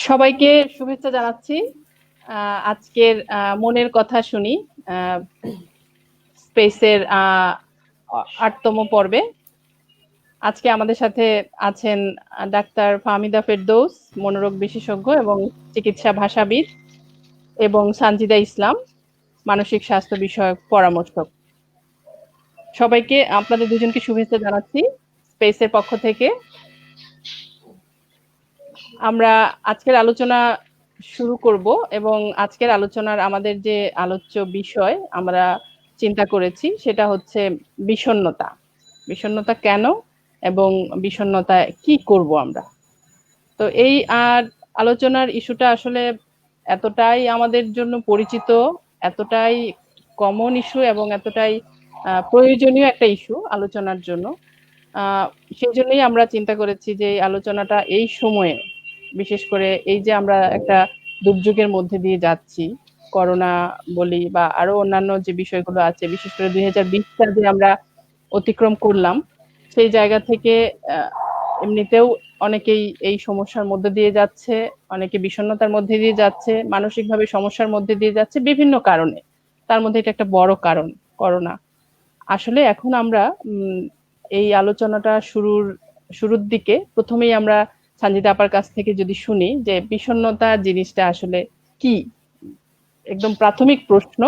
সবাইকে শুভেচ্ছা জানাচ্ছি। আজকের মনের কথা শুনি স্পেসের ৮তম পর্বে। আজকে আমাদের সাথে আছেন ডাক্তার ফাহমিদা ফেরদৌস, মনোরোগ বিশেষজ্ঞ এবং চিকিৎসা ভাষাবিদ, এবং সানজিদা ইসলাম, মানসিক স্বাস্থ্য বিষয়ক পরামর্শক। সবাইকে আপনাদের দুজনকে শুভেচ্ছা জানাচ্ছি স্পেসের পক্ষ থেকে। আমরা আজকের আলোচনা শুরু করব এবং আজকের আলোচনার আমাদের যে আলোচ্য বিষয় আমরা চিন্তা করেছি সেটা হচ্ছে বিষণ্ণতা। বিষণ্ণতা কেন এবং বিষণ্ণতা কি করব আমরা। তো এই আলোচনার ইস্যুটা আসলে এতটাই আমাদের জন্য পরিচিত, এতটাই কমন ইস্যু এবং এতটাই প্রয়োজনীয় একটা ইস্যু আলোচনার জন্য। সেই জন্যই আমরা চিন্তা করেছি যে এই আলোচনাটা এই সময়ে, বিশেষ করে এই যে আমরা একটা দুর্যোগের মধ্যে দিয়ে যাচ্ছি, করোনা বলি বা আরো অন্যান্য যে বিষয়গুলো আছে, বিশেষ করে 2020 সাল যে আমরা অতিক্রম করলাম, সেই জায়গা থেকে এমনিতেও অনেকেই এই সমস্যার মধ্যে দিয়ে যাচ্ছে, অনেকে বিষণ্ণতার মধ্যে দিয়ে যাচ্ছে, মানসিকভাবে সমস্যার মধ্যে দিয়ে যাচ্ছে বিভিন্ন কারণে। তার মধ্যে এটা একটা বড় কারণ করোনা। আসলে এখন আমরা এই আলোচনাটা শুরুর দিকে প্রথমেই আমরা সানজিদা আপার কাছ থেকে যদি শুনি যে বিষণ্ণতা জিনিসটা আসলে কি, একদম প্রাথমিক প্রশ্ন।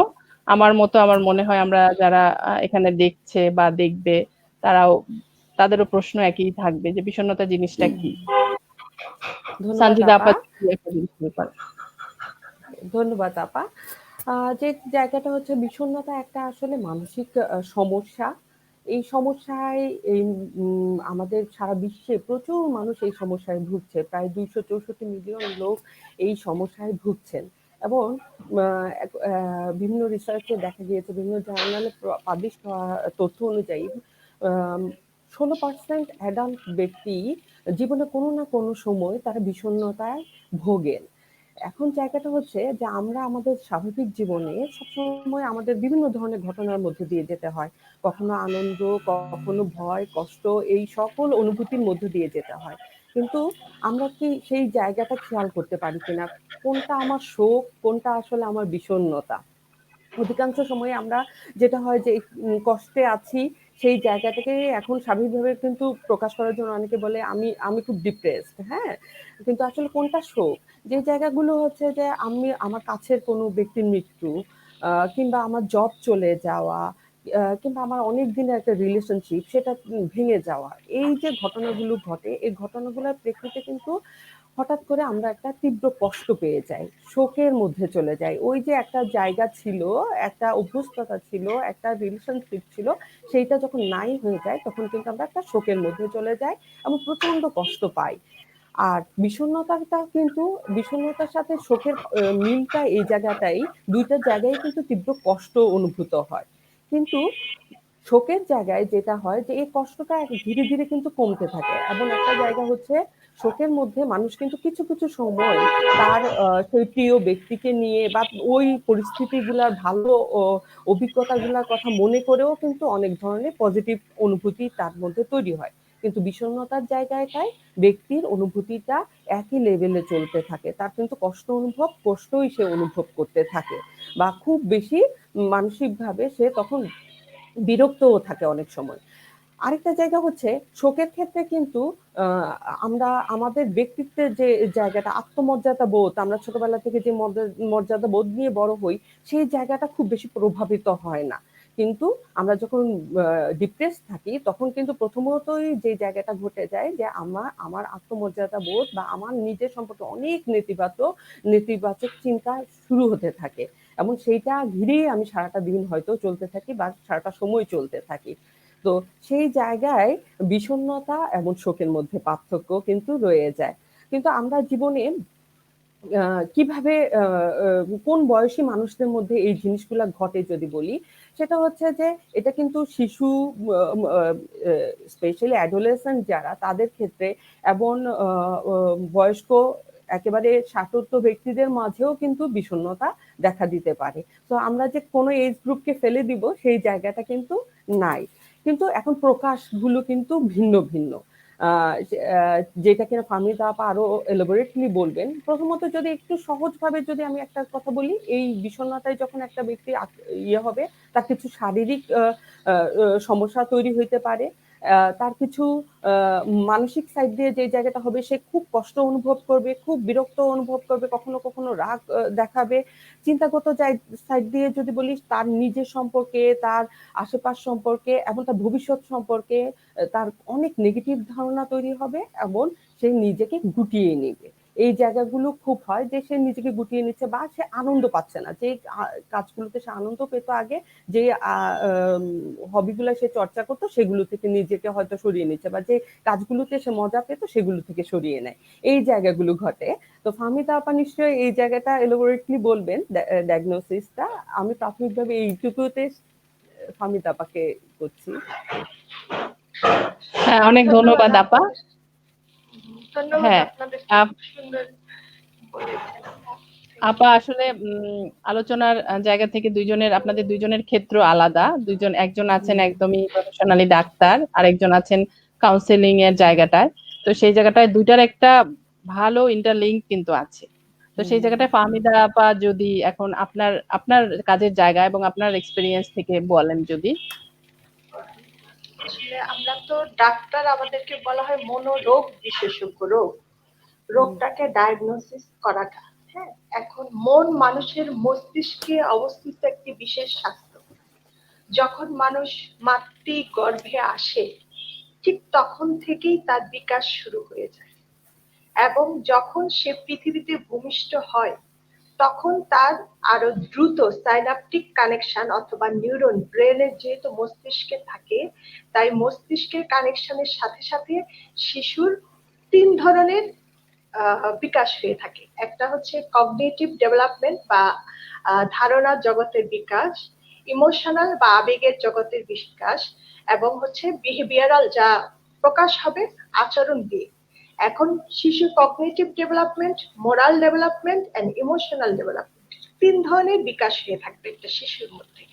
আমার মনে হয় আমরা যারা এখানে দেখছে বা দেখবে তাদেরও প্রশ্ন একই থাকবে যে বিষণ্ণতা জিনিসটা কি। সানজিদা আপা ধন্যবাদ আপা। যে জায়গাটা হচ্ছে বিষণ্ণতা একটা আসলে মানসিক সমস্যা। এই সমস্যায় আমাদের সারা বিশ্বে প্রচুর মানুষ এই সমস্যায় ভুগছে। প্রায় 264 মিলিয়ন লোক এই সমস্যায় ভুগছেন এবং বিভিন্ন রিসার্চে দেখা গিয়েছে, বিভিন্ন জার্নালে পাবলিশ হওয়া তথ্য অনুযায়ী 16% অ্যাডাল্ট ব্যক্তি জীবনে কোনো না কোনো সময় তারা বিষণ্ণতায় ভোগেন। এখন জায়গাটা হচ্ছে যে আমরা আমাদের স্বাভাবিক জীবনে সবসময় আমাদের বিভিন্ন ধরনের ঘটনার মধ্যে দিয়ে যেতে হয়। কখনো আনন্দ, কখনো ভয়, কষ্ট, এই সকল অনুভূতির মধ্যে দিয়ে যেতে হয়। কিন্তু আমরা কি সেই জায়গাটা খেয়াল করতে পারি কিনা? কোনটা আমার শোক, কোনটা আসলে আমার বিষণ্ণতা? অধিকাংশ সময় আমরা যেটা হয় যে কষ্টে আছি, সেই জায়গাটাকে এখন স্বাভাবিকভাবে কিন্তু প্রকাশ করার জন্য অনেকে বলে আমি আমি খুব ডিপ্রেসড, হ্যাঁ? কিন্তু আসলে কোনটা শোক? যে জায়গাগুলো হচ্ছে যে আমার কাছের কোনো ব্যক্তির মৃত্যু, কিংবা আমার জব চলে যাওয়া, কিংবা আমার অনেক দিনের একটা রিলেশনশিপ সেটা ভেঙে যাওয়া। এই যে ঘটনাগুলো ঘটে, এই ঘটনাগুলোর প্রেক্ষিতে কিন্তু হঠাৎ করে আমরা একটা তীব্র কষ্ট পেয়ে যাই, শোকের মধ্যে চলে যাই। ওই যে একটা জায়গা ছিল, একটা অভ্যস্ততা ছিল, একটা রিলেশনশিপ ছিল, সেইটা যখন নাই হয়ে যায় তখন কিন্তু আমরা একটা শোকের মধ্যে চলে যাই এবং প্রচন্ড কষ্ট পাই। আর বিষণ্ণতার সাথে শোকের মিলটা এই জায়গাটাই, দুইটা জায়গায় কিন্তু তীব্র কষ্ট অনুভূত হয়। কিন্তু শোকের জায়গায় যেটা হয় যে এই কষ্টটা ধীরে ধীরে কিন্তু কমতে থাকে এবং একটা জায়গা হচ্ছে শোকের মধ্যে মানুষ কিন্তু কিছু কিছু সময় তার সেই প্রিয় ব্যক্তিকে নিয়ে বা ওই পরিস্থিতিগুলার ভালো অভিজ্ঞতাগুলার কথা মনে করেও কিন্তু অনেক ধরনের পজিটিভ অনুভূতি তার মধ্যে তৈরি হয়। কিন্তু বিষণ্ণতার জায়গাটায় ব্যক্তির অনুভূতিটা একই লেভেলে চলতে থাকে, তার কিন্তু কষ্টই সে অনুভব করতে থাকে বা খুব বেশি মানসিকভাবে সে তখন বিরক্তও থাকে অনেক সময়। আরেকটা জায়গা হচ্ছে শোকের ক্ষেত্রে কিন্তু আহ, আমরা আমাদের ব্যক্তিত্বের যে জায়গাটা, আত্মমর্যাদা বোধ, আমরা ছোটবেলা থেকে যে মর্যাদা বোধ নিয়ে বড় হই, সেই জায়গাটা খুব বেশি প্রভাবিত হয় না। কিন্তু আমরা যখন ডিপ্রেস থাকি তখন কিন্তু প্রথমতই যে জায়গাটা ঘটে যায় যে আমার আত্মমর্যাদা বোধ বা আমার নিজের সম্পর্কে অনেক নেতিবাচক চিন্তা শুরু হতে থাকে এবং সেইটা ঘিরেই আমি সারাটা দিন হয়তো চলতে থাকি বা সারাটা সময় চলতে থাকি। তো সেই জায়গায় বিষণ্ণতা এবং শোকের মধ্যে পার্থক্য কিন্তু রয়ে যায়। কিন্তু আমরা জীবনে কিভাবে কোন বয়সী মানুষদের মধ্যে এই জিনিসগুলা ঘটে যদি বলি, সেটা হচ্ছে যে এটা কিন্তু শিশু, স্পেশালি অ্যাডোলেসেন্ট যারা, তাদের ক্ষেত্রে এবং বয়স্ক একেবারে ষাটোর্ধ্ব ব্যক্তিদের মাঝেও কিন্তু বিষণ্ণতা দেখা দিতে পারে। তো আমরা যে কোনো এজ গ্রুপকে ফেলে দিব সেই জায়গাটা কিন্তু নাই। কিন্তু এখন প্রকাশগুলো কিন্তু ভিন্ন ভিন্ন। যেটা কিনা ফাহমিদা আপা আরো এলাবোরেটলি বলবেন। প্রথমত যদি একটু সহজভাবে যদি আমি একটা কথা বলি, এই বিষণ্ণতায় যখন একটা ব্যক্তি ইয়ে হবে, তার কিছু শারীরিক সমস্যা তৈরি হইতে পারে, তার কিছু মানসিক সাইড দিয়ে যে জায়গাটা হবে, সে খুব কষ্ট অনুভব করবে, খুব বিরক্ত অনুভব করবে, কখনো কখনো রাগ দেখাবে। চিন্তাগত সাইড দিয়ে যদি বলি, তার নিজের সম্পর্কে, তার আশেপাশ সম্পর্কে এবং তার ভবিষ্যৎ সম্পর্কে তার অনেক নেগেটিভ ধারণা তৈরি হবে এবং সে নিজেকে গুটিয়ে নেবে। এই জায়গাগুলো খুব হয় যে সে নিজেকে গুটিয়ে নিচ্ছে বা সে আনন্দ পাচ্ছে না, যে কাজগুলোতে সে আনন্দ পেত আগে, যে হবিগুলো সে চর্চা করতো সেগুলো থেকে নিজেকে হয়তো সরিয়ে নিচ্ছে, বা যে কাজগুলোতে সে মজা পেত সেগুলো থেকে সরিয়ে নেয়। এই জায়গাগুলো ঘটে। তো ফাহমিদা আপা নিশ্চয়ই এই জায়গাটা এলোবোরেটলি বলবেন ডায়াগনোসিসটা। আমি প্রাথমিকভাবে এইটুকুতে ফাহমিদা আপাকে করছি। হ্যাঁ, অনেক ধন্যবাদ আপা। হ্যাঁ, আপা আসলে আলোচনার জায়গা থেকে আপনাদের দুইজনের ক্ষেত্র আলাদা। একজন আছেন একদমই প্রফেশনালি ডাক্তার, আর একজন আছেন কাউন্সেলিং এর জায়গাটায়। তো সেই জায়গাটায় দুইটার একটা ভালো ইন্টারলিঙ্ক কিন্তু আছে। তো সেই জায়গাটায় ফাহমিদা আপা যদি এখন আপনার আপনার কাজের জায়গা এবং আপনার এক্সপেরিয়েন্স থেকে বলেন যদি। আসলে আমরা তো ডাক্তার, আমাদেরকে বলা হয় মনোরোগ বিশেষজ্ঞ। রোগটাকে ডায়াগনোসিস করাটা, হ্যাঁ। এখন মন মানুষের মস্তিষ্কে অবস্থিত একটি বিশেষ স্বাস্থ্য। যখন মানুষ মাতৃ গর্ভে আসে, ঠিক তখন থেকেই তার বিকাশ শুরু হয়ে যায়, এবং যখন সে পৃথিবীতে ভূমিষ্ঠ হয় তখন তার আরো দ্রুত সাইনাপটিক কানেকশন অথবা নিউরন ব্রেনের যেহেতু মস্তিষ্কে থাকে, তাই মস্তিষ্কের কানেকশনের সাথে সাথে শিশুর 3 ধরনের বিকাশ হয়ে থাকে। একটা হচ্ছে কগনিটিভ ডেভেলপমেন্ট বা ধারণা জগতের বিকাশ, ইমোশনাল বা আবেগের জগতের বিকাশ, এবং হচ্ছে বিহেভিয়ারাল, যা প্রকাশ হবে আচরণ দিয়ে। এখন শিশু cognitive development, moral development and emotional development, 3 ধরনের বিকাশ হয়ে থাকবে একটা শিশুর মধ্যে।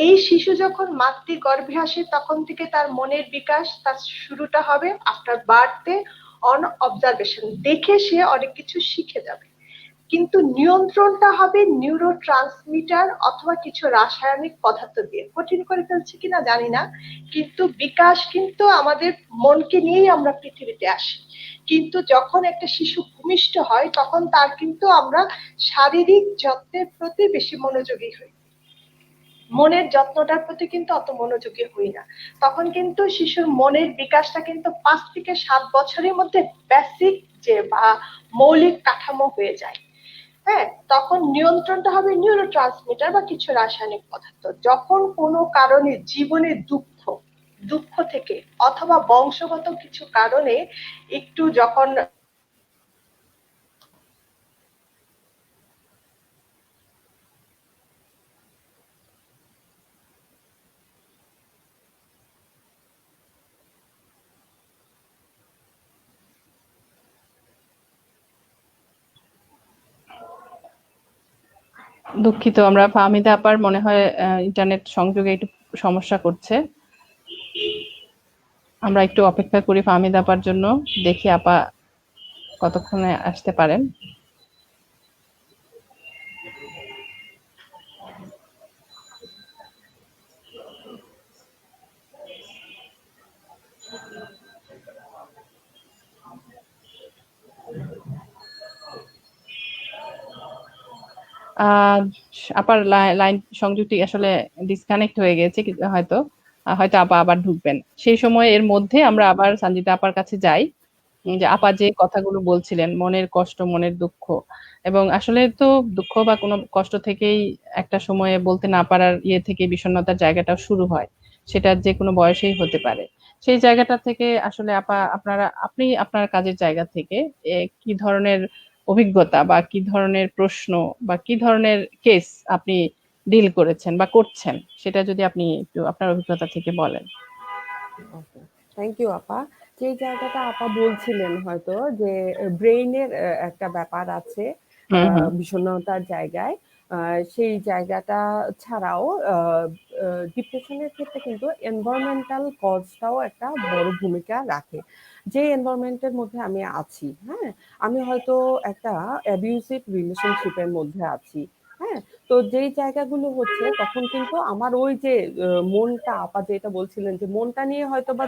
এই শিশু যখন মাতৃ গর্ভে আসে তখন থেকে তার মনের বিকাশ, তার শুরুটা হবে আফটার বার্থে অন অবজারভেশন, দেখে সে অনেক কিছু শিখে যাবে। কিন্তু নিয়ন্ত্রণটা হবে নিউরো ট্রান্সমিটার অথবা কিছু রাসায়নিক পদার্থ দিয়ে। কঠিন করে ফেলছি কিনা জানি না, কিন্তু বিকাশ কিন্তু আমাদের মনকে নিয়েই আমরা পৃথিবীতে আসি। কিন্তু যখন একটা শিশু ভূমিষ্ঠ হয় তখন তার কিন্তু আমরা শারীরিক যত্নের প্রতি বেশি মনোযোগী হই, মনের যত্নটার প্রতি কিন্তু অত মনোযোগী হই না। তখন কিন্তু শিশুর মনের বিকাশটা কিন্তু 5 থেকে 7 বছরের মধ্যে বেসিক যে বা মৌলিক কাঠামো হয়ে যায়। হ্যাঁ, তখন নিয়ন্ত্রণটা হবে নিউরো ট্রান্সমিটার বা কিছু রাসায়নিক পদার্থ। যখন কোনো কারণে জীবনে দুঃখ থেকে অথবা বংশগত কিছু কারণে একটু যখন দুঃখিত, আমরা ফাহমিদা আপার মনে হয় ইন্টারনেট সংযোগে একটু সমস্যা করছে। আমরা একটু অপেক্ষা করি ফাহমিদা আপার জন্য, দেখি আপা কতক্ষণে আসতে পারেন। আপার লাইন সংযুক্তি আসলে ডিসকানেক্ট হয়ে গেছে হয়তো। হয়তো আপা আবার ঢুকবেন। সেই সময় এর মধ্যে আমরা আবার সঞ্জিতা আপার কাছে যাই, যে আপা যে কথাগুলো বলছিলেন, মনের কষ্ট, মনের দুঃখ, এবং আসলে তো দুঃখ বা কোনো কষ্ট থেকেই একটা সময়ে বলতে না পারার থেকে বিষণ্ণতার জায়গাটাও শুরু হয়। সেটা যে কোনো বয়সেই হতে পারে। সেই জায়গাটা থেকে আসলে আপা আপনি আপনার কাজের জায়গা থেকে কি ধরনের অভিজ্ঞতা বা কি ধরনের প্রশ্ন বা কি ধরনের কেস আপনি ডিল করেছেন বা করছেন, সেটা যদি আপনি একটু আপনার অভিজ্ঞতা থেকে বলেন। ওকে, থ্যাংক ইউ আপা। যে জায়গাটা আপা বলছিলেন হয়তো যে ব্রেইনের একটা ব্যাপার আছে বিষণ্ণতার জায়গায়। সেই জায়গাটা ছাড়াও ডিপ্রেশনের ক্ষেত্রে কিন্তু এনভায়রনমেন্টাল কজটাও একটা বড় ভূমিকা রাখে। যে এনভায়রনমেন্টের মধ্যে আমি আছি, হ্যাঁ, আমি হয়তো একটা অ্যাবিউসিভ রিলেশনশিপের মধ্যে আছি, হ্যাঁ, তো যেই জায়গাগুলো হচ্ছে তখন কিন্তু আমার ওই যে মনটা, আপা যেটা বলছিলেন যে মনটা নিয়ে হয়তো বা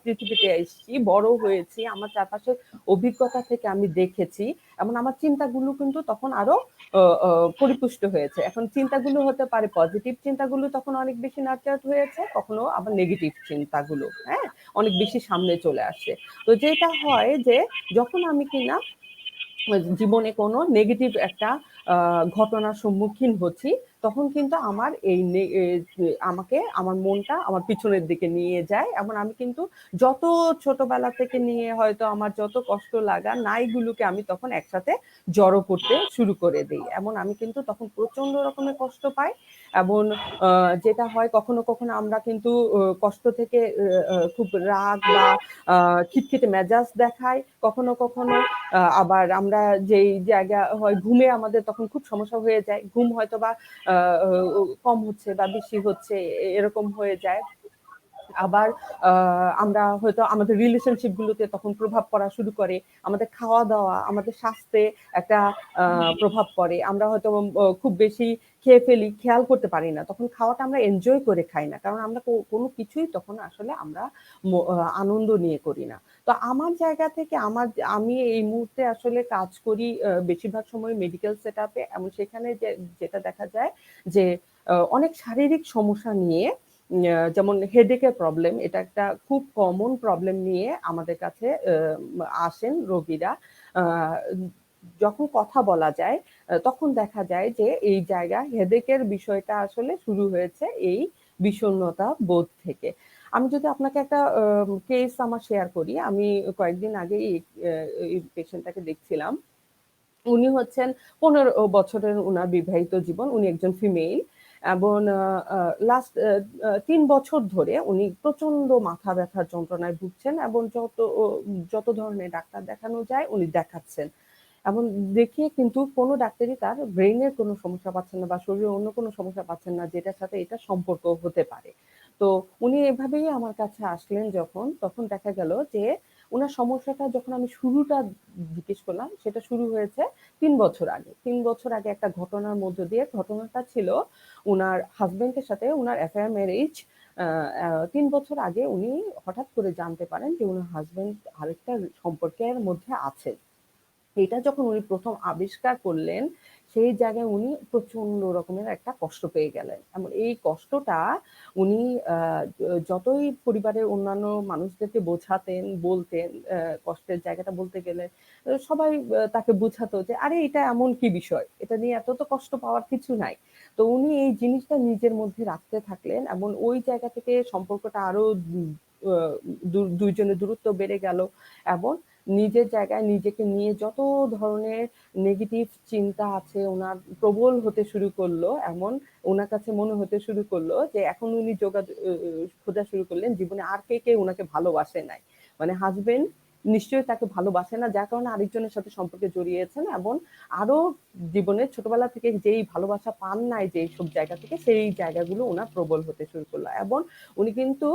পৃথিবীতে এসেছি, বড় হয়েছি, আমার চারপাশের অভিজ্ঞতা থেকে আমি দেখেছি, এমন আমার চিন্তাগুলো কিন্তু তখন আরো পরিপুষ্ট হয়েছে। এখন চিন্তাগুলো হতে পারে পজিটিভ চিন্তাগুলো তখন অনেক বেশি নার্চার্ড হয়েছে, কখনো আবার নেগেটিভ চিন্তাগুলো, হ্যাঁ, অনেক বেশি সামনে চলে আসছে। তো যেটা হয় যে যখন আমি কিনা জীবনে কোনো নেগেটিভ একটা ঘটনার সম্মুখীন হচ্ছি, তখন কিন্তু আমার আমাকে আমার মনটা আমার পিছনের দিকে নিয়ে যায়। এমন আমি কিন্তু যত ছোটবেলা থেকে নিয়ে হয়তো আমার যত কষ্ট লাগা নাইগুলোকে আমি তখন একসাথে জড়ো করতে শুরু করে দিই। এমন আমি কিন্তু তখন প্রচন্ড রকমের কষ্ট পাই। এবং যেটা হয় কখনো কখনো আমরা কিন্তু কষ্ট থেকে খুব রাগ বা খিটখিটে মেজাজ দেখাই, কখনো কখনো আবার আমরা যেই জায়গা হয় ঘুমে আমাদের তখন খুব সমস্যা হয়ে যায়, ঘুম হয়তো বা কম হচ্ছে বা বেশি হচ্ছে, এরকম হয়ে যায়। আবার আমরা হয়তো আমাদের রিলেশনশিপ গুলোতে তখন প্রভাব পড়া শুরু করে, আমাদের খাওয়া দাওয়া, আমাদের স্বাস্থ্যে একটা প্রভাব পড়ে, আমরা হয়তো খুব বেশি খেয়ে ফেলি, খেয়াল করতে পারি না, তখন খাওয়াটা আমরা এনজয় করে খাই না, কারণ আমরা কোনো কিছুই তখন আসলে আমরা আনন্দ নিয়ে করি না। তো আমার জায়গা থেকে আমি এই মুহূর্তে আসলে কাজ করি বেশিরভাগ সময় মেডিকেল সেট আপে, এবং সেখানে যেটা দেখা যায় যে অনেক শারীরিক সমস্যা নিয়ে, যেমন হেডেকের প্রবলেম, এটা একটা খুব কমন প্রবলেম নিয়ে আমাদের কাছে আসেন রোগীরা। আহ, যখন কথা বলা যায় তখন দেখা যায় যে এই জায়গা হেডেকের বিষয়টা আসলে শুরু হয়েছে এই বিষণ্ণতা বোধ থেকে। আমি যদি আপনাকে একটা কেস আমার শেয়ার করি, আমি কয়েকদিন আগে এই পেশেন্টটাকে দেখছিলাম। উনি হচ্ছেন 15 বছরের উনার বিবাহিত জীবন, উনি একজন ফিমেল, এবং লাস্ট 3 বছর ধরে উনি প্রচন্ড মাথা ব্যথার যন্ত্রণায় ভুগছেন, এবং যত ধরনের ডাক্তার দেখানো যায় উনি দেখাচ্ছেন, এবং দেখিয়ে কিন্তু কোনো ডাক্তারই তার ব্রেইনের কোনো সমস্যা পাচ্ছেন না বা শরীরে অন্য কোনো সমস্যা পাচ্ছেন না যেটার সাথে এটা সম্পর্ক হতে পারে। তো উনি এভাবেই আমার কাছে আসলেন যখন, তখন দেখা গেল যে উনার সমস্যাটা যখন আমি শুরুটা জিজ্ঞেস করলাম, সেটা শুরু হয়েছে 3 বছর আগে। 3 বছর আগে একটা ঘটনার মধ্য দিয়ে, ঘটনাটা ছিল উনার হাজবেন্ডের সাথে উনার অ্যাফেয়ার ম্যারেজ। 3 বছর আগে উনি হঠাৎ করে জানতে পারেন যে উনার হাজবেন্ড আরেকটা সম্পর্কের মধ্যে আছে। এটা যখন উনি প্রথম আবিষ্কার করলেন, সেই জায়গায় উনি প্রচন্ড রকমের একটা কষ্ট পেয়ে গেলেন, এবং এই কষ্টটা উনি যতই পরিবারের অন্যান্য মানুষদেরকে বোঝাতেন, বলতেন, কষ্টের জায়গাটা বলতে গেলে সবাই তাকে বোঝাতো যে আরে এটা এমন কি বিষয়, এটা নিয়ে এত তো কষ্ট পাওয়ার কিছু নাই। তো উনি এই জিনিসটা নিজের মধ্যে রাখতে থাকলেন, এবং ওই জায়গা থেকে সম্পর্কটা আরো দুইজনের দূরত্ব বেড়ে গেল, এবং নিজের জায়গায় নিজেকে নিয়ে যত ধরনের নেগেটিভ চিন্তা আছে ওনার প্রবল হতে শুরু করলো, এমন ওনার কাছে মনে হতে শুরু করলো যে এখন উনি খোঁজা শুরু করলেন জীবনে আর কে কে ওনাকে ভালোবাসে নাই, মানে হাজবেন্ড নিশ্চয়ই তাকে ভালোবাসে না, যার কারণে আরেকজনের সাথে সম্পর্কে জড়িয়েছেন, এবং আরো জীবনে ছোটবেলা থেকে যেই ভালোবাসা পান নাই যে সব জায়গা থেকে, সেই জায়গাগুলো ওনার প্রবল হতে শুরু করলো, এবং উনি কিন্তু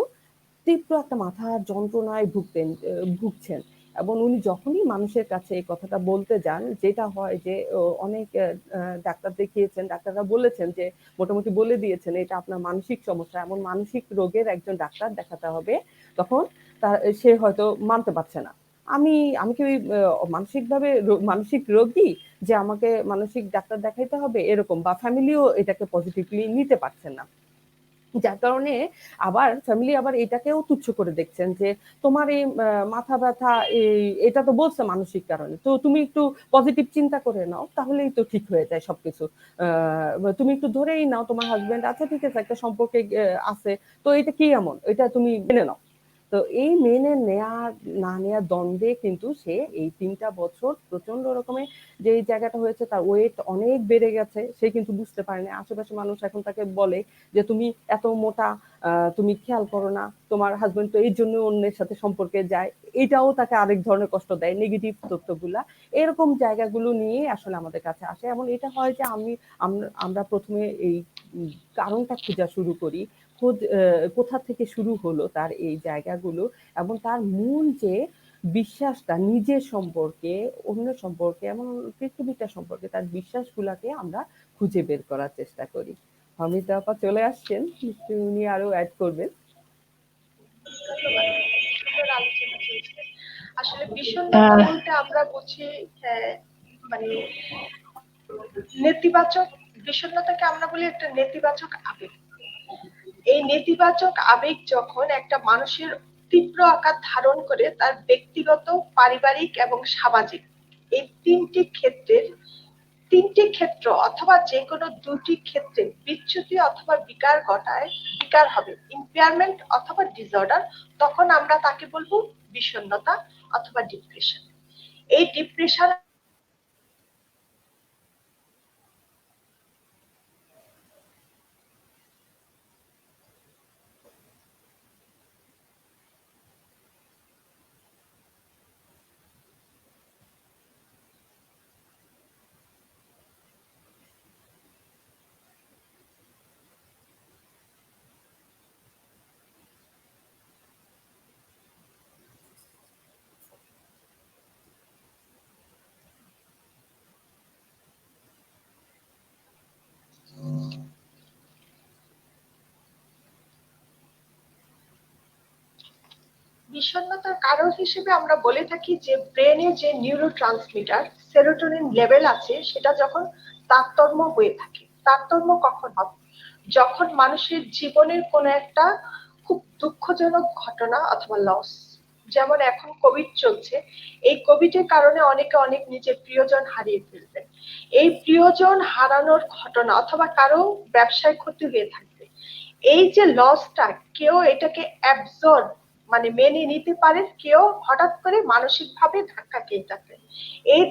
তীব্র একটা মাথার যন্ত্রণায় ভুগছেন, এবং উনি যখনই মানুষের কাছে এই কথাটা বলতে যান, যেটা হয় যে অনেক ডাক্তার দেখিয়েছেন, ডাক্তাররা বলেছেন যে মোটামুটি বলে দিয়েছেন এটা আপনার মানসিক সমস্যা, এমন মানসিক রোগের একজন ডাক্তার দেখাতে হবে, তখন সে হয়তো মানতে পারছে না। আমি আমি কি মানসিকভাবে মানসিক রোগী যে আমাকে মানসিক ডাক্তার দেখাইতে হবে এরকম, বা ফ্যামিলিও এটাকে পজিটিভলি নিতে পারছেন না, যার কারণে আবার ফ্যামিলি আবার এটাকেও তুচ্ছ করে দেখছেন যে তোমার এই মাথা ব্যথা এটা তো বলছে মানসিক কারণে, তো তুমি একটু পজিটিভ চিন্তা করে নাও তাহলেই তো ঠিক হয়ে যায় সবকিছু, তুমি একটু ধরেই নাও তোমার হাজবেন্ড আচ্ছা ঠিক আছে একটা সম্পর্কে আছে, তো এটা কি এমন, এটা তুমি মেনে নাও। তো এই মেনে নেয়া না নেয়া দ্বন্দ্বে কিন্তু সে এই ৩টা বছর প্রচন্ড রকমের, যে এই জায়গাটা হয়েছে তার ওয়েট অনেক বেড়ে গেছে, সে কিন্তু বুঝতে পারেনি। আশেপাশে মানুষ এখন তাকে বলে যে তুমি এত মোটা, তুমি খেয়াল করো না, তোমার হাজবেন্ড তো এই জন্য অন্যের সাথে সম্পর্কে যায়। এটাও তাকে আরেক ধরনের কষ্ট দেয়, নেগেটিভ তথ্যগুলা। এরকম জায়গাগুলো নিয়ে আসলে আমাদের কাছে আসে। এমন এটা হয় যে আমরা প্রথমে এই কারণটা খোঁজা শুরু করি, কোথা থেকে শুরু হলো তার এই জায়গাগুলো, এবং তার মূল যে বিশ্বাসটা নিজের সম্পর্কে, অন্য সম্পর্কে, এমন পৃথিবীটা সম্পর্কে তার বিশ্বাসগুলাকে আমরা খুঁজে বের করার চেষ্টা করি। অমিতা আপা চলে আসছেন, নিশ্চয়ই উনি আরো অ্যাড করবেন। ধন্যবাদ, সুন্দর আলোচনা চলছে। আসলে বিষণ্ণতা বলতে আমরা বুঝি মানে নেতিবাচক, বিষণ্ণতাকে আমরা বলি একটা নেতিবাচক আবেগ। এই নেতিবাচক আবেগ যখন একটা মানুষের তীব্র আকার ধারণ করে তার ব্যক্তিগত, পারিবারিক এবং সামাজিক এই তিনটি ক্ষেত্র অথবা যে কোনো দুটি ক্ষেত্রে বিচ্যুতি অথবা বিকার হবে, ইম্পেয়ারমেন্ট অথবা ডিসঅর্ডার, তখন আমরা তাকে বলবো বিষণ্ণতা অথবা ডিপ্রেশন। এই ডিপ্রেশন বিষণ্ণতার কারণ হিসেবে আমরা বলে থাকি যে ব্রেনে যে নিউরো ট্রান্সমিটার সেরোটোনিন লেভেল আছে সেটা যখন তারতম্য হয়ে থাকে। তারতম্য কখন হবে? যখন মানুষের জীবনের কোনো একটা খুব দুঃখজনক ঘটনা অথবা লস, যেমন এখন কোভিড চলছে, এই কোভিডের কারণে অনেকে অনেক নিজের প্রিয়জন হারিয়ে ফেলবেন। এই প্রিয়জন হারানোর ঘটনা অথবা কারো ব্যবসায় ক্ষতি হয়ে থাকবে। এই যে লসটা, কেউ এটাকে অ্যাবজর্ব মানে মেনে নিতে পারে, কেউ হঠাৎ করে মানসিক ভাবে ধাক্কা খেয়ে থাকে। এই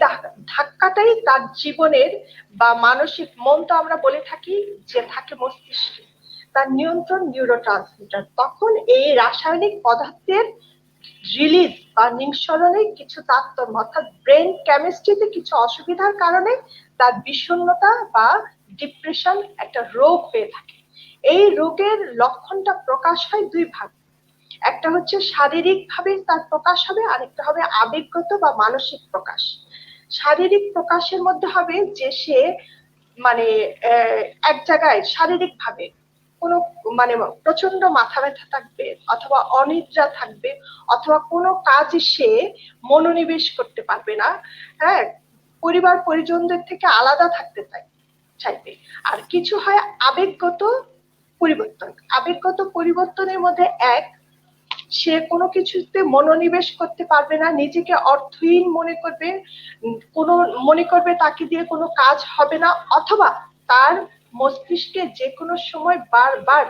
ধাক্কাটাই তার জীবনের বা মানসিক, মন তো আমরা বলে থাকি যে থাকে মস্তিষ্কে, তার নিয়ন্ত্রণ নিউরো ট্রান্সমিটার। তখন এই রাসায়নিক পদার্থের রিলিজ বা নিঃসরণে কিছু তারতম্য অর্থাৎ ব্রেন কেমিস্ট্রিতে কিছু অসুবিধার কারণে তার বিষণ্ণতা বা ডিপ্রেশন একটা রোগ হয়ে থাকে। এই রোগের লক্ষণটা প্রকাশ হয় দুই ভাগ, একটা হচ্ছে শারীরিক ভাবে তার প্রকাশ হবে, আরেকটা হবে আবেগগত বা মানসিক প্রকাশ। শারীরিক প্রকাশের মধ্যে হবে যে সে মানে এক জায়গায় শারীরিক ভাবে কোনো মানে প্রচন্ড মাথা ব্যথা থাকবে, অথবা অনিদ্রা থাকবে, অথবা কোনো কাজ সে মনোনিবেশ করতে পারবে না, হ্যাঁ, পরিবার পরিজনদের থেকে আলাদা থাকতে চাইবে। আর কিছু হয় আবেগগত পরিবর্তন। আবেগগত পরিবর্তনের মধ্যে এক, সে কোনো কিছুতে মনোনিবেশ করতে পারবে না, নিজেকে অর্থহীন মনে করবে তাকে দিয়ে কোনো কাজ হবে না, অথবা তার মস্তিষ্কে যে কোনো সময় বারবার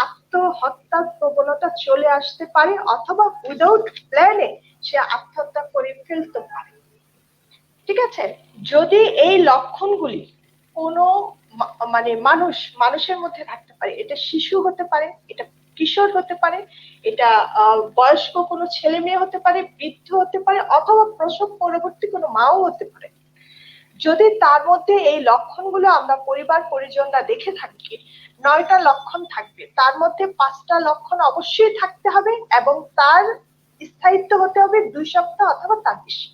আত্মহত্যার প্রবণতা চলে আসতে পারে, অথবা উইদাউট প্ল্যানে সে আত্মহত্যা করে ফেলতে পারে। ঠিক আছে? যদি এই লক্ষণগুলি কোনো মানে মানুষের মধ্যে থাকতে পারে, এটা শিশু হতে পারে, এটা কিশোর হতে পারে, এটা বয়স্ক কোনো ছেলে মেয়ে হতে পারে, বৃদ্ধ হতে পারে, অথবা প্রসব পরবর্তী কোনো মাও হতে পারে। যদি তার মধ্যে এই লক্ষণগুলো আমরা পরিবার পরিজনরা দেখে থাকি, 9টা লক্ষণ থাকবে, তার মধ্যে 5টা লক্ষণ অবশ্যই থাকতে হবে, এবং তার স্থায়িত্ব হতে হবে 2 সপ্তাহ অথবা তার বেশি।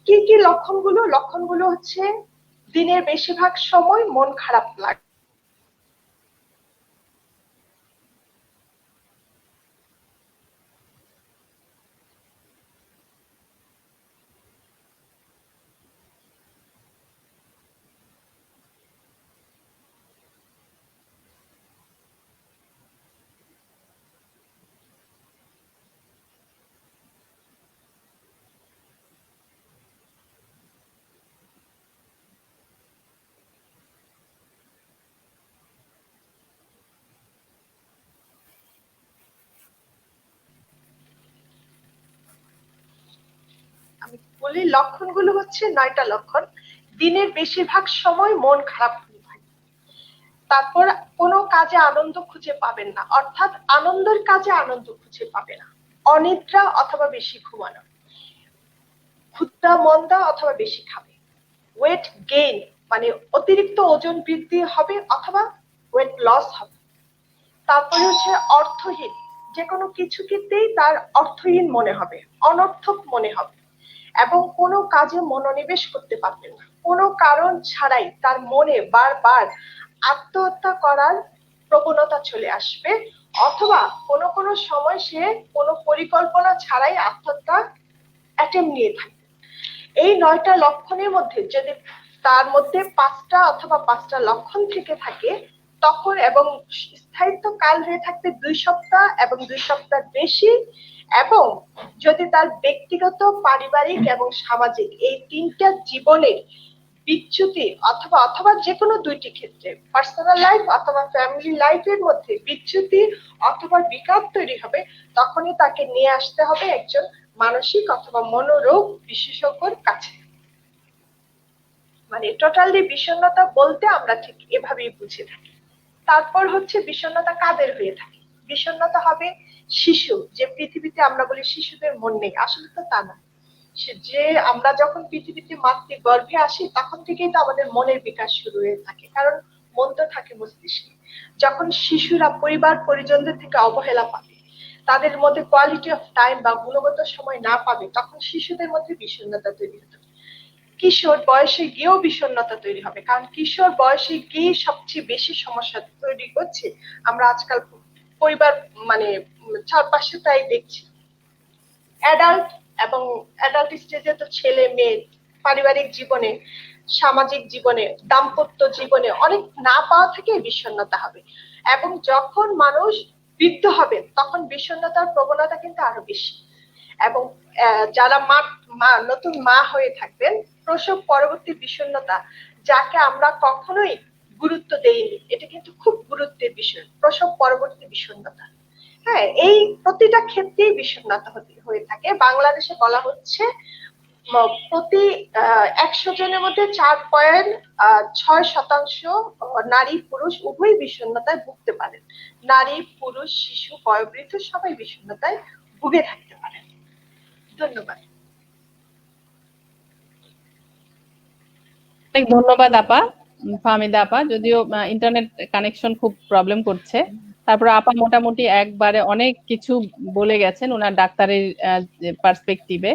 কি কি লক্ষণগুলো? লক্ষণগুলো হচ্ছে দিনের বেশিরভাগ সময় মন খারাপ লাগে, গুলি লক্ষণগুলো হচ্ছে 9টা লক্ষণ। দিনের বেশিরভাগ সময় মন খারাপ হয়ে থাকে। তারপর কোনো কাজে আনন্দ খুঁজে পাবেন না, অর্থাৎ আনন্দের কাজে আনন্দ খুঁজে পাবে না। অনিদ্রা অথবা বেশি ঘুমানো, ক্ষুধা মন্দা অথবা বেশি খাবে। ওয়েট গেইন মানে অতিরিক্ত ওজন বৃদ্ধি হবে অথবা ওয়েট লস হবে। তারপরে হচ্ছে অর্থহীন, যে কোনো কিছুকেতেই তার অর্থহীন মনে হবে, অনর্থক মনে হবে এবং কোনো কাজে মনোনিবেশ করতে পারবেন না। কোনো কারণ ছাড়াই তার মনে বারবার আত্মহত্যা করার প্রবণতা চলে আসবে, অথবা কোনো কোনো সময় সে কোনো পরিকল্পনা ছাড়াই আত্মহত্যা অ্যাটেম্প নিয়ে থাকবে। এই 9টা লক্ষণের মধ্যে যদি তার মধ্যে 5টা অথবা 5টা লক্ষণ থেকে থাকে তখন, এবং স্থায়িত্ব কাল হয়ে থাকবে 2 সপ্তাহ এবং 2 সপ্তাহ বেশি, এবং যদি তার ব্যক্তিগত, পারিবারিক এবং সামাজিক এই 3টা জীবনের বিচ্যুতি অথবা অথবা যে কোনো 2টি ক্ষেত্রে, পার্সোনাল লাইফ অথবা ফ্যামিলি লাইফের মধ্যে বিচ্যুতি অথবা বিঘাত তৈরি হবে, তখনই তাকে নিয়ে আসতে হবে একজন মানসিক অথবা মনোরোগ বিশেষজ্ঞের কাছে। মানে টোটালি বিষণ্ণতা বলতে আমরা ঠিক এভাবেই বুঝে থাকি। তারপর হচ্ছে বিষণ্ণতা কাদের হয়ে থাকে? বিষণ্ণতা হবে শিশু, যে পৃথিবীতে আমরা বলি শিশুদের মন নেই, আসলে তো তা না। যে আমরা যখন পৃথিবীতে মাতৃ গর্ভে আসি তখন থেকেই তো আমাদের মনের বিকাশ শুরু হয়ে থাকে, কারণ মন তো থাকে মস্তিষ্কে। যখন শিশুরা পরিবার পরিজনদের থেকে অবহেলা পাবে, তাদের মধ্যে কোয়ালিটি অফ টাইম বা গুণগত সময় না পাবে, তখন শিশুদের মধ্যে বিষণ্ণতা তৈরি হতে পারে। কিশোর বয়সে গিয়েও বিষণ্ণতা তৈরি হবে, কারণ কিশোর বয়সে গিয়ে সবচেয়ে বেশি সমস্যা তৈরি করছে। আমরা আজকাল পরিবার মানে চারপাশে তাই দেখছি। অ্যাডাল্ট এবং অ্যাডাল্ট স্টেজে তো ছেলে মেয়ে, পারিবারিক জীবনে, সামাজিক জীবনে, দাম্পত্য জীবনে অনেক না পাওয়া থেকে বিষণ্ণতা হবে। এবং যখন মানুষ বৃদ্ধ হবে তখন বিষণ্ণতার প্রবণতা কিন্তু আরো বেশি। এবং যারা নতুন মা হয়ে থাকবেন, প্রসব পরবর্তী বিষণ্ণতা, যাকে আমরা কখনোই গুরুত্ব দেইনি, এটা কিন্তু খুব গুরুত্বের বিষয়, প্রসব পরবর্তী বিষণ্ণতা। হ্যাঁ, এই প্রতিটা ক্ষেত্রেই বিষণ্ণতা হয়ে থাকে। বাংলাদেশে বলা হচ্ছে প্রতি 100 জনের মধ্যে 4.6% নারী পুরুষ উভয় বিষণ্ণতায় ভুগতে পারেন। নারী, পুরুষ, শিশু, বয়োবৃদ্ধ সবাই বিষণ্ণতায় ভুগে থাকতে পারেন। ধন্যবাদ। অনেক ধন্যবাদ আপা, ফাহমিদা আপা। যদিও ইন্টারনেট কানেকশন খুব প্রবলেম করছে, তারপর আপা মোটামুটি একবারে অনেক কিছু বলে গেছেন ওনার ডাক্তারের পার্সপেক্টিভে।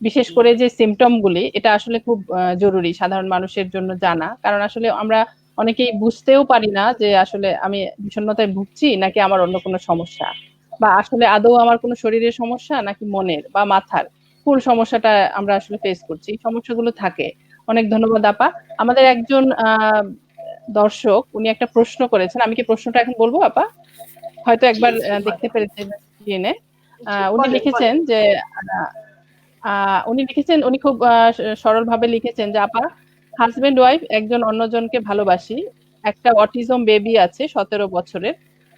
বিশেষ করে যে সিমটম গুলি, এটা আসলে খুব জরুরি সাধারণ মানুষের জন্য জানা, কারণ আসলে আমরা অনেকেই বুঝতেও পারি না যে আসলে আমি বিষণ্ণতায় ভুগছি নাকি আমার অন্য কোনো সমস্যা, বা আসলে আদৌ আমার কোনো শরীরের সমস্যা নাকি মনের বা মাথার, কোন সমস্যাটা আমরা আসলে ফেস করছি, এই সমস্যাগুলো থাকে। অনেক ধন্যবাদ আপা। আমাদের একজন দর্শক, উনি একটা প্রশ্ন করেছেন, আমি কি প্রশ্নটা এখন বলবো আপা? হয়তো একবার দেখতে পেরেছেন স্ক্রিনে। উনি লিখেছেন যে উনি খুব সরল ভাবে লিখেছেন যে আপা, হাজবেন্ড ওয়াইফ একজন অন্যজনকে ভালোবাসি, একটা অটিজম বেবি আছে 17 বছরের,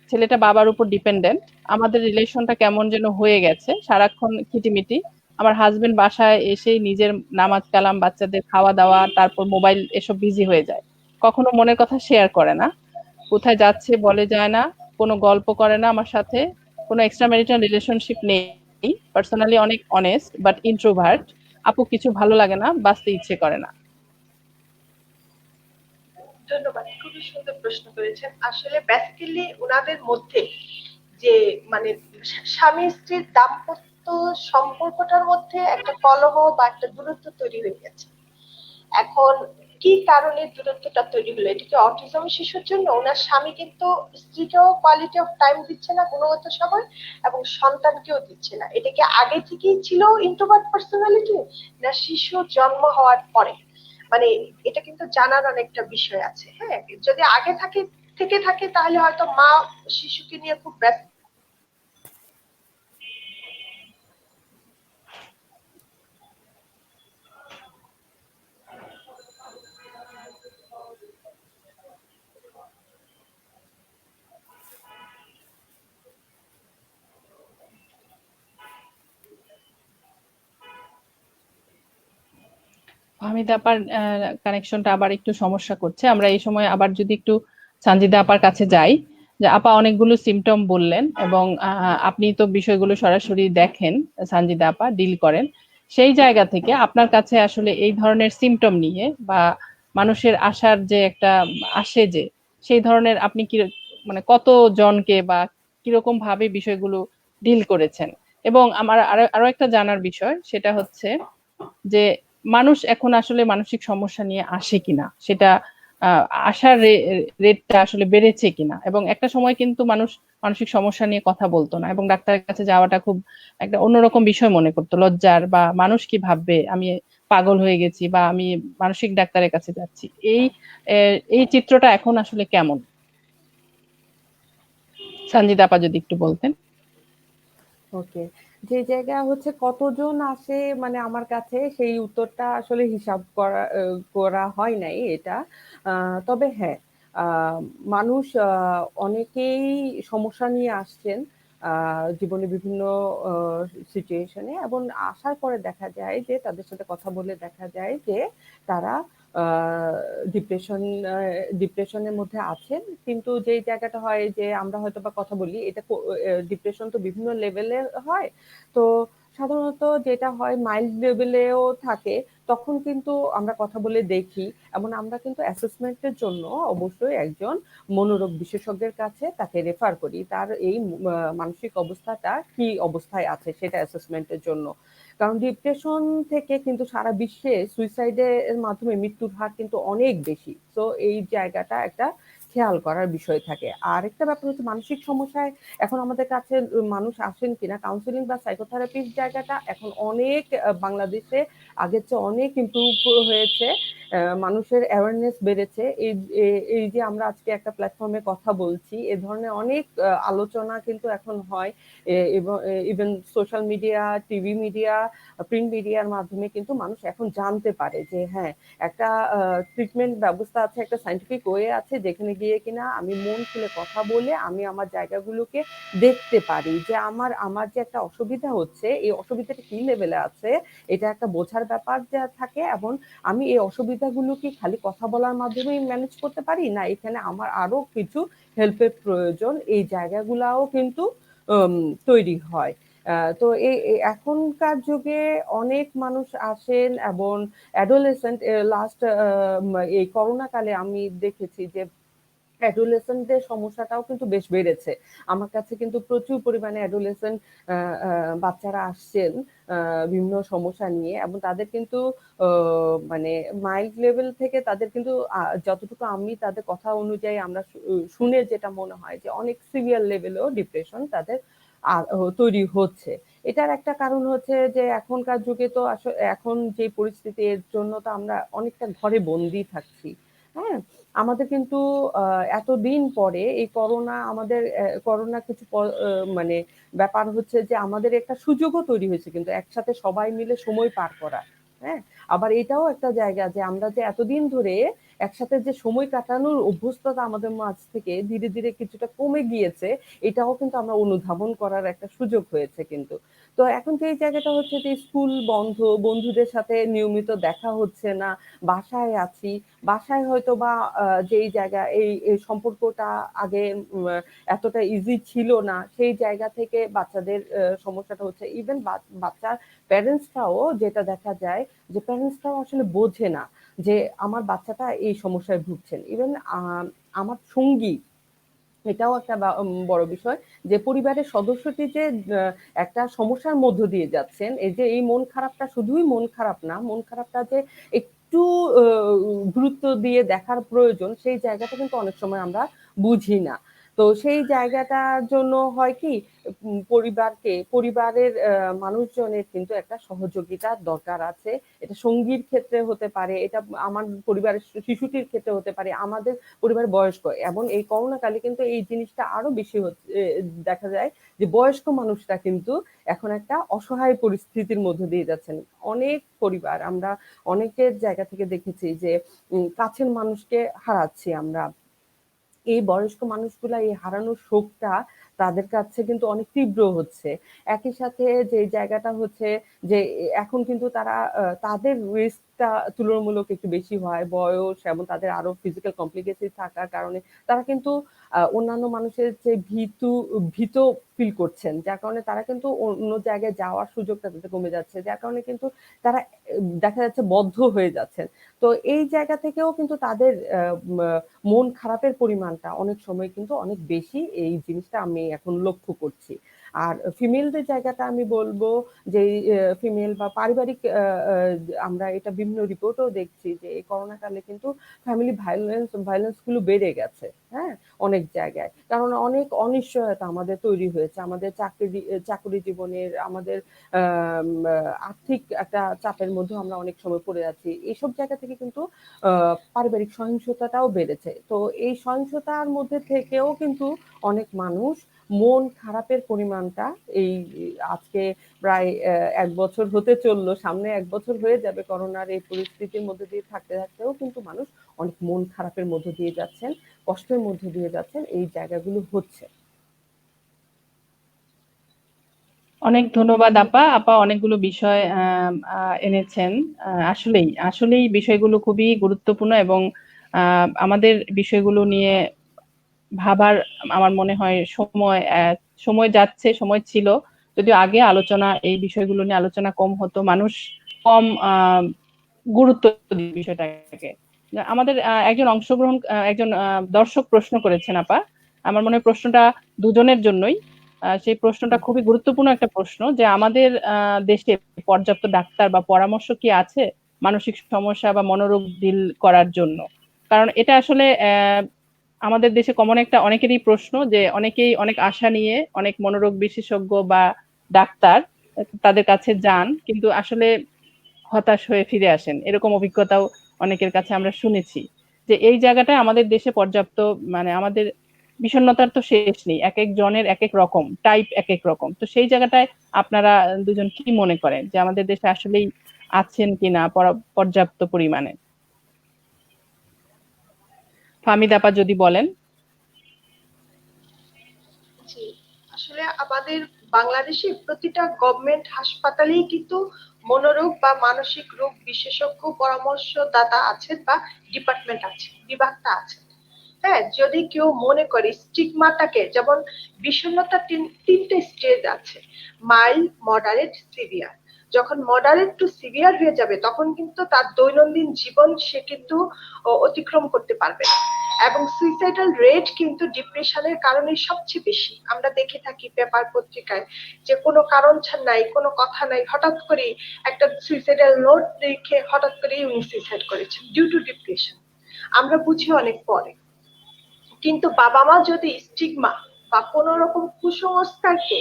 ছেলেটা বাবার উপর ডিপেন্ডেন্ট, আমাদের রিলেশনটা কেমন যেন হয়ে গেছে, সারাক্ষণ খিটিমিটি, আমার হাজবেন্ড বাসায় এসেই নিজের নামাজ কালাম, বাচ্চাদের খাওয়া দাওয়া, তারপর মোবাইল, এসব বিজি হয়ে যায়, কখনো মনের কথা শেয়ার করে না, কোথায় যাচ্ছে বলে যায় না, কোনো গল্প করে না আমার সাথে, কোনো এক্সট্রা ম্যারিটাল রিলেশনশিপ নেই, পার্সোনালি অনেক অনেস্ট বাট ইন্ট্রোভার্ট, আপু কিছু ভালো লাগে না, বাঁচতে ইচ্ছে করে না। ধন্যবাদ, খুবই সুন্দর প্রশ্ন করেছেন। আসলে বেসিক্যালি ওনাদের মধ্যে যে মানে স্বামী স্ত্রীর দাম্পত্য সম্পর্কটার মধ্যে একটা কলহ বা একটা দূরত্ব তৈরি হয়ে গেছে। এখন কি কারণে দূরত্বটা তৈরি হলো? এটা কি অটিজম শিশুর জন্য? ওনার স্বামী কিন্তু স্ত্রীকেও কোয়ালিটি অফ টাইম দিচ্ছে না, গুণগত সময়, এবং সন্তানকেও দিচ্ছে না। এটা কি আগে থেকেই ছিল ইন্ট্রোভার্ট পার্সোনালিটি, না শিশু জন্ম হওয়ার পরে? মানে এটা কিন্তু জানার অনেকটা বিষয় আছে। হ্যাঁ, যদি আগে থেকে থাকে তাহলে হয়তো মা শিশুকে নিয়ে খুব ব্যস্ত। ফাহমিদা আপার কানেকশনটা আবার একটু সমস্যা করছে। আমরা এই সময় আবার যদি একটু সানজিদা আপার কাছে যাই, যে আপা অনেকগুলো সিমটম বললেন এবং আপনি তো বিষয়গুলো সরাসরি দেখেন, সানজিদা আপা ডিল করেন, সেই জায়গা থেকে আপনার কাছে আসলে এই ধরনের সিমটম নিয়ে বা মানুষের আশার যে একটা আসে যে সেই ধরনের আপনি কি মানে কত জনকে বা কিরকম ভাবে বিষয়গুলো ডিল করেছেন? এবং আমার আরো আরো একটা জানার বিষয়, সেটা হচ্ছে যে মানুষ এখন আসলে মানসিক সমস্যা নিয়ে আসে কিনা, সেটা আসার রেটটা আসলে বেড়েছে কিনা। এবং একটা সময় কিন্তু মানুষ মানসিক সমস্যা নিয়ে কথা বলতো না এবং ডাক্তারের কাছে যাওয়াটা খুব একটা অন্যরকম বিষয় মনে করতো, লজ্জার, বা মানুষ কি ভাববে, আমি পাগল হয়ে গেছি বা আমি মানসিক ডাক্তারের কাছে যাচ্ছি। এই এই চিত্রটা এখন আসলে কেমন? সঞ্জিতা আপা যদি একটু বলতেন। ওকে, যে জায়গা হচ্ছে কতজন আসে মানে আমার কাছে, সেই উত্তরটা আসলে হিসাব করা হয় নাই এটা। তবে হ্যাঁ, আহ, মানুষ অনেকেই সমস্যা নিয়ে আসছেন জীবনে বিভিন্ন সিচুয়েশনে, এবং আসার পরে দেখা যায় যে তাদের সাথে কথা বলে দেখা যায় যে তারা ডিপ্রেশন ডিপ্রেশনের মধ্যে আছেন। কিন্তু যেই জায়গাটা হয় যে আমরা হয়তো বা কথা বলি, এটা ডিপ্রেশন তো বিভিন্ন লেভেলের হয়। তো সাধারণত যেটা হয় মাইল্ড লেভেলেও থাকে, তখন কিন্তু আমরা কথা বলে দেখি, এবং আমরা কিন্তু অ্যাসেসমেন্টের জন্য অবশ্যই একজন মনোরোগ বিশেষজ্ঞের কাছে তাকে রেফার করি, তার এই মানসিক অবস্থাটা কি অবস্থায় আছে সেটা অ্যাসেসমেন্টের জন্য। কারণ ডিপ্রেশন থেকে কিন্তু সারা বিশ্বে সুইসাইডের মাধ্যমে মৃত্যুর হার কিন্তু অনেক বেশি। তো এই জায়গাটা একটা খেয়াল করার বিষয় থাকে। আর একটা ব্যাপার হচ্ছে মানসিক সমস্যায় এখন আমাদের কাছে মানুষ আসেন কিনা, কাউন্সিলিং বা সাইকোথেরাপির জায়গাটা এখন অনেক বাংলাদেশে আগের চেয়ে অনেক ইমপ্রুভ হয়েছে। মানুষের অ্যাওয়ারনেস বেড়েছে। এই যে আমরা আজকে একটা প্ল্যাটফর্মে কথা বলছি, এ ধরনের অনেক আলোচনা কিন্তু এখন হয়, এবং even social media, TV media, print মিডিয়ার মাধ্যমে কিন্তু মানুষ এখন জানতে পারে যে হ্যাঁ, একটা ট্রিটমেন্ট ব্যবস্থা আছে, একটা সাইন্টিফিক ওয়ে আছে, যেখানে গিয়ে কিনা আমি মন খুলে কথা বলে আমি আমার জায়গাগুলোকে দেখতে পারি, যে আমার আমার যে একটা অসুবিধা হচ্ছে, এই অসুবিধাটা কি লেভেলে আছে এটা একটা বোঝার ব্যাপার যা থাকে। এবং আমি এই অসুবিধাগুলো কি খালি কথা বলার মাধ্যমেই ম্যানেজ করতে পারি, না এখানে আমার আরো কিছু হেল্পের প্রয়োজন, এই জায়গাগুলাও কিন্তু তৈরি হয়। তো এখনকার যুগে অনেক মানুষ আসেন, এবং অ্যাডোলেসেন্ট লাস্ট এই করোনা কালে আমি দেখেছি যে অ্যাডোলেসেন্টদের সমস্যাটাও কিন্তু বেশ বেড়েছে। আমার কাছে কিন্তু প্রচুর পরিমাণে অ্যাডোলেসেন্ট বাচ্চারা আসছেন বিভিন্ন সমস্যা নিয়ে, এবং তাদের কিন্তু মানে মাইল্ড লেভেল থেকে তাদের কিন্তু যতটুকু আমি তাদের কথা অনুযায়ী আমরা শুনে যেটা মনে হয় যে অনেক সিভিয়ার লেভেলেও ডিপ্রেশন তাদের তৈরি হচ্ছে। এটার একটা কারণ হচ্ছে যে এখনকার যুগে তো আসলে এখন যে পরিস্থিতি, এর জন্য তো আমরা অনেকটা ঘরে বন্দি থাকছি। হ্যাঁ, আমাদের কিন্তু এতদিন পরে এই করোনা আমাদের করোনা কিছু মানে ব্যাপার হচ্ছে যে আমাদের একটা সুযোগও তৈরি হয়েছে কিন্তু একসাথে সবাই মিলে সময় পার করা। হ্যাঁ, আবার এটাও একটা জায়গা যে আমরা যে এতদিন ধরে একসাথে যে সময় কাটানোর অভ্যস্ততা আমাদের মাঝ থেকে ধীরে ধীরে কিছুটা কমে গিয়েছে, এটাও কিন্তু আমরা অনুধাবন করার একটা সুযোগ হয়েছে কিন্তু। তো এখন যে এই জায়গাটা হচ্ছে যে স্কুল বন্ধ, বন্ধুদের সাথে নিয়মিত দেখা হচ্ছে না, বাসায় আছি, বাসায় হয়তো বা যেই জায়গা এই সম্পর্কটা আগে এতটা ইজি ছিল না, সেই জায়গা থেকে বাচ্চাদের সমস্যাটা হচ্ছে। ইভেন বাচ্চার প্যারেন্টসরাও যেটা দেখা যায় যে প্যারেন্টসরাও আসলে বোঝে না যে আমার বাচ্চাটা এই সমস্যায় ভুগছেন। ইভেন আমার সঙ্গী, এটাও একটা বড় বিষয় যে পরিবারের সদস্যটি যে একটা সমস্যার মধ্য দিয়ে যাচ্ছেন, এই যে এই মন খারাপটা শুধুই মন খারাপ না, মন খারাপটা যে একটু গুরুত্ব দিয়ে দেখার প্রয়োজন, সেই জায়গাটা কিন্তু অনেক সময় আমরা বুঝি না। তো সেই জায়গাটার জন্য হয় কি, পরিবারের মানুষজনের কিন্তু একটা সহযোগিতার দরকার আছে। এটা সঙ্গীর ক্ষেত্রে হতে পারে, এটা আমার পরিবারের শিশুটির ক্ষেত্রে হতে পারে, আমাদের পরিবারের বয়স্ক। এবং এই করোনা কালে কিন্তু এই জিনিসটা আরো বেশি হচ্ছে, দেখা যায় যে বয়স্ক মানুষরা কিন্তু এখন একটা অসহায় পরিস্থিতির মধ্যে দিয়ে যাচ্ছেন। অনেক পরিবার আমরা অনেকের জায়গা থেকে দেখেছি যে কাছের মানুষকে হারাচ্ছি আমরা। এই বয়স্ক মানুষগুলা এই হারানোর শোকটা তাদের কাছে কিন্তু অনেক তীব্র হচ্ছে। একই সাথে যে জায়গাটা হচ্ছে যে এখন কিন্তু তারা তাদের রিস্ক রিস্কটা তুলনামূলক একটু বেশি হয়, বয়স এবং তাদের আরো ফিজিক্যাল কমপ্লিকেশন থাকার কারণে তারা কিন্তু অন্যান্য মানুষের চেয়ে ভীত ফিল করছেন, যার কারণে তারা কিন্তু অন্য জায়গায় যাওয়ার সুযোগটা তাদের কমে যাচ্ছে, যার কারণে কিন্তু তারা দেখা যাচ্ছে বদ্ধ হয়ে যাচ্ছেন। তো এই জায়গা থেকেও কিন্তু তাদের মন খারাপের পরিমাণটা অনেক সময় কিন্তু অনেক বেশি, এই জিনিসটা আমি এখন লক্ষ্য করছি। আর ফিমেলদের জায়গাটা আমি বলবো যে ফিমেল বা পারিবারিক আমরা এটা বিভিন্ন রিপোর্টও দেখছি যে এই করোনা কালে কিন্তু ফ্যামিলি ভায়োলেন্স গুলো বেড়ে গেছে, হ্যাঁ, অনেক জায়গায়। কারণ অনেক অনিশ্চয়তা আমাদের তৈরি হয়েছে, আমাদের চাকরি জীবনের, আমাদের আর্থিক একটা চাপের মধ্যে আমরা অনেক সময় পড়ে আছি। এইসব জায়গা থেকে কিন্তু পারিবারিক সহিংসতাটাও বেড়েছে। তো এই সহিংসতার মধ্যে থেকেও কিন্তু অনেক মানুষ মন খারাপের পরিমাণটা এই আজকে প্রায় ১ বছর হতে চললো, সামনে ১ বছর হয়ে যাবে করোনার এই পরিস্থিতির মধ্যে দিয়ে থাকতে থাকতেও কিন্তু মানুষ অনেক মন খারাপের মধ্য দিয়ে যাচ্ছেন, কষ্টের মধ্য দিয়ে যাচ্ছেন, এই জায়গাগুলো হচ্ছে। অনেক ধন্যবাদ আপা। আপা অনেকগুলো বিষয় এনেছেন। আসলেই আসলেই বিষয়গুলো খুবই গুরুত্বপূর্ণ এবং আমাদের বিষয়গুলো নিয়ে ভাবার আমার মনে হয় সময় যাচ্ছে, সময় ছিল। যদিও আগে এই বিষয়গুলো নিয়ে আলোচনা কম হতো, মানুষ কম গুরুত্ব দিত বিষয়টাকে। আমাদের একজন দর্শক প্রশ্ন করেছেন আপা। আমার মনে হয় প্রশ্নটা দুজনের জন্যই। সেই প্রশ্নটা খুবই গুরুত্বপূর্ণ একটা প্রশ্ন, যে আমাদের দেশে পর্যাপ্ত ডাক্তার বা পরামর্শ কি আছে মানসিক সমস্যা বা মনোরোগ ডিল করার জন্য? কারণ এটা আসলে আমাদের দেশে কমন একটা অনেকেরই প্রশ্ন, যে অনেকেই অনেক আশা নিয়ে অনেক মনোরোগ বিশেষজ্ঞ বা ডাক্তার তাদের কাছে যান, কিন্তু আসলে হতাশ হয়ে ফিরে আসেন। এরকম অভিজ্ঞতাও অনেকের কাছে আমরা শুনেছি। যে এই জায়গাটায় আমাদের দেশে পর্যাপ্ত, মানে আমাদের বিষণ্ণতার তো শেষ নেই, এক এক জনের এক এক রকম টাইপ, এক এক রকম। তো সেই জায়গাটায় আপনারা দুজন কি মনে করেন যে আমাদের দেশে আসলেই আছেন কিনা পর্যাপ্ত পরিমাণে? ফাহমিদা আপা যদি বলেন। জি, আসলে আমাদের বাংলাদেশে প্রতিটা গভর্নমেন্ট হাসপাতালেই কিন্তু মনোরোগ বা মানসিক রোগ বিশেষজ্ঞ পরামর্শদাতা আছেন বা ডিপার্টমেন্ট আছে, বিভাগটা আছে। হ্যাঁ, যদি কেউ মনে করে স্টিগমাটাকে, যেমন বিষণ্ণতার তিনটে স্টেজ আছে: মাইল্ড, মডারেট, সিভিয়ার। যখন মডারেট টু সিভিয়ার হয়ে যাবে তখন কিন্তু তার দৈনন্দিন জীবন সে কিন্তু অতিক্রম করতে পারবে না। এবং সুইসাইডাল রেট কিন্তু ডিপ্রেশনের কারণে সবচেয়ে বেশি। আমরা দেখে থাকি পেপার পত্রিকায় যে কোনো কারণ নাই, কোনো কথা নাই, হঠাৎ করে একটা সুইসাইডাল নোট দেখে হঠাৎ করেই উনি সুইসাইড করেছেন ডিউ টু ডিপ্রেশন। আমরা বুঝি অনেক পরে। কিন্তু বাবা মা যদি স্টিগমা বা কোন রকম কুসংস্কারকে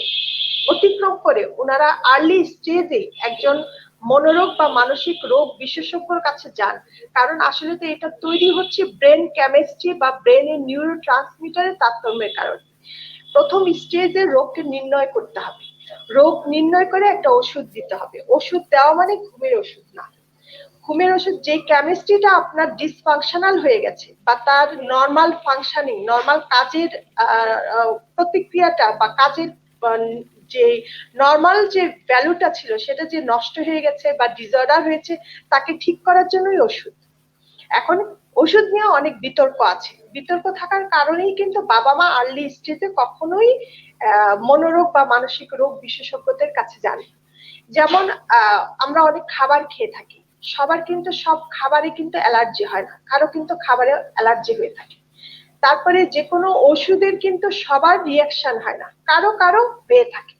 অতিক্রম করে ওনারা আর্লি স্টেজে একজন মনোরোগ বা মানসিক রোগ বিশেষজ্ঞর কাছে যান, কারণ আসলে তো এটা তৈরি হচ্ছে ব্রেন কেমিস্ট্রি বা ব্রেনের নিউরো ট্রান্সমিটারের তারতম্যের কারণে। প্রথম স্টেজে রোগকে নির্ণয় করতে হবে, রোগ নির্ণয় করে একটা ওষুধ দিতে হবে। ওষুধ দেওয়া মানে ঘুমের ওষুধ না। ঘুমের ওষুধ যে কেমিস্ট্রিটা আপনার ডিসফাংশনাল হয়ে গেছে বা তার নর্মাল ফাংশনিং, নর্মাল কাজের প্রতিক্রিয়াটা বা কাজের যে নর্মাল যে ভ্যালুটা ছিল সেটা যে নষ্ট হয়ে গেছে বা ডিসঅর্ডার হয়েছে, তাকে ঠিক করার জন্যই ওষুধ। এখন ওষুধ নিয়ে অনেক বিতর্ক আছে, বিতর্ক থাকার কারণেই কিন্তু বাবা মা আর্লি স্টেজে কখনোই মনোরোগ বা মানসিক রোগ বিশেষজ্ঞদের কাছে যান। যেমন আমরা অনেক খাবার খেয়ে থাকি, সবার কিন্তু সব খাবারে কিন্তু অ্যালার্জি হয় না, কারো কিন্তু খাবারে অ্যালার্জি হয়ে থাকে। তারপরে যে কোনো ওষুধের কিন্তু সবার রিয়াকশন হয় না, কারো কারো হয়ে থাকে।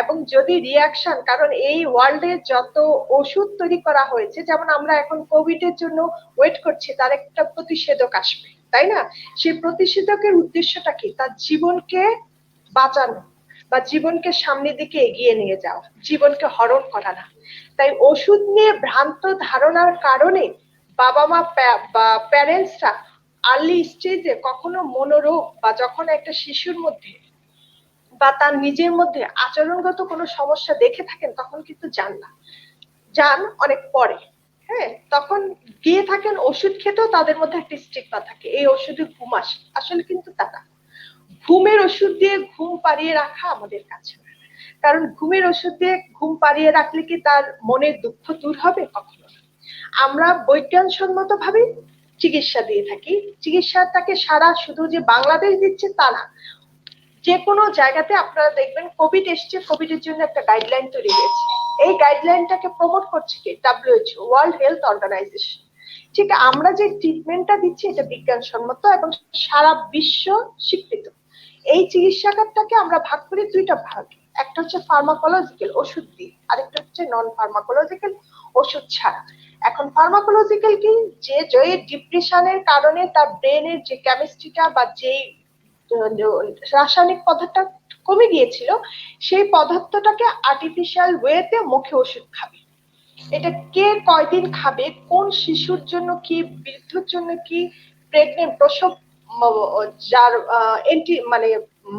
এবং যদি রিয়াকশন, কারণ এই ওয়ার্ল্ডে যত ওষুধ তৈরি করা হয়েছে, যেমন আমরা এখন কোভিড এর জন্য ওয়েট করছি তার একটা প্রতিষেধক আসবে, তাই না? সেই প্রতিষেধকের উদ্দেশ্যটা কি? তার জীবনকে বাঁচানো বা জীবনকে সামনের দিকে এগিয়ে নিয়ে যাওয়া, জীবনকে হরণ করা না। তাই ওষুধ নিয়ে ভ্রান্ত ধারণার কারণে বাবা মা বা প্যারেন্টসরা আর্লি স্টেজে কখনো মনোরোগ বা যখন একটা শিশুর মধ্যে বা তার নিজের মধ্যে আচরণগত কোনো সমস্যা দেখে থাকেন তখন কিন্তু যান না, যান অনেক পরে। হ্যাঁ, তখন গিয়ে থাকেন ওষুধ খেতেও তাদের মধ্যে একটা স্টিগমা থাকে, এই ওষুধে ঘুম আসে। আসলে কিন্তু তা না। ঘুমের ওষুধ দিয়ে ঘুম পাড়িয়ে রাখা আমাদের কাছে, কারণ ঘুমের ওষুধ দিয়ে ঘুম পাড়িয়ে রাখলে কি তার মনের দুঃখ দূর হবে? কখনো না। আমরা বৈজ্ঞানসম্মত ভাবে চিকিৎসা দিয়ে থাকি। চিকিৎসাটাকে সারা শুধু যে বাংলাদেশ দিচ্ছে তা না, যে কোনো জায়গাতে আপনারা দেখবেন কোভিড এসছে, কোভিড এর জন্য একটা গাইডলাইন তৈরি হয়েছে। এই গাইডলাইনটাকে প্রমোট করছে কি WHO, ওয়ার্ল্ড হেলথ অর্গানাইজেশন। ঠিক আমরা যে ট্রিটমেন্টটা দিচ্ছি এটা বিজ্ঞানসম্মত এবং সারা বিশ্ব স্বীকৃত। এই চিকিৎসাটাকে আমরা ভাগ করি দুইটা ভাগ, একটা হচ্ছে ফার্মাকোলজিক্যাল ওষুধ দিয়ে, আরেকটা হচ্ছে নন ফার্মাকোলজিক্যাল ওষুধ ছাড়া। এখন ফার্মাকোলজিক্যাল কি, যে যে ডিপ্রেশনের কারণে তার ব্রেনের যে কেমিস্ট্রিটা বা যেই রাসায়নিক পদার্থটা কমে গিয়েছিল, সেই পদার্থটাকে আর্টিফিশিয়াল ওয়েতে মুখে ওষুধ খাবে। এটা কে কয়দিন খাবে, কোন শিশুর জন্য কি, বৃদ্ধর জন্য কি, প্রেগনেন্ট প্রসব যার মানে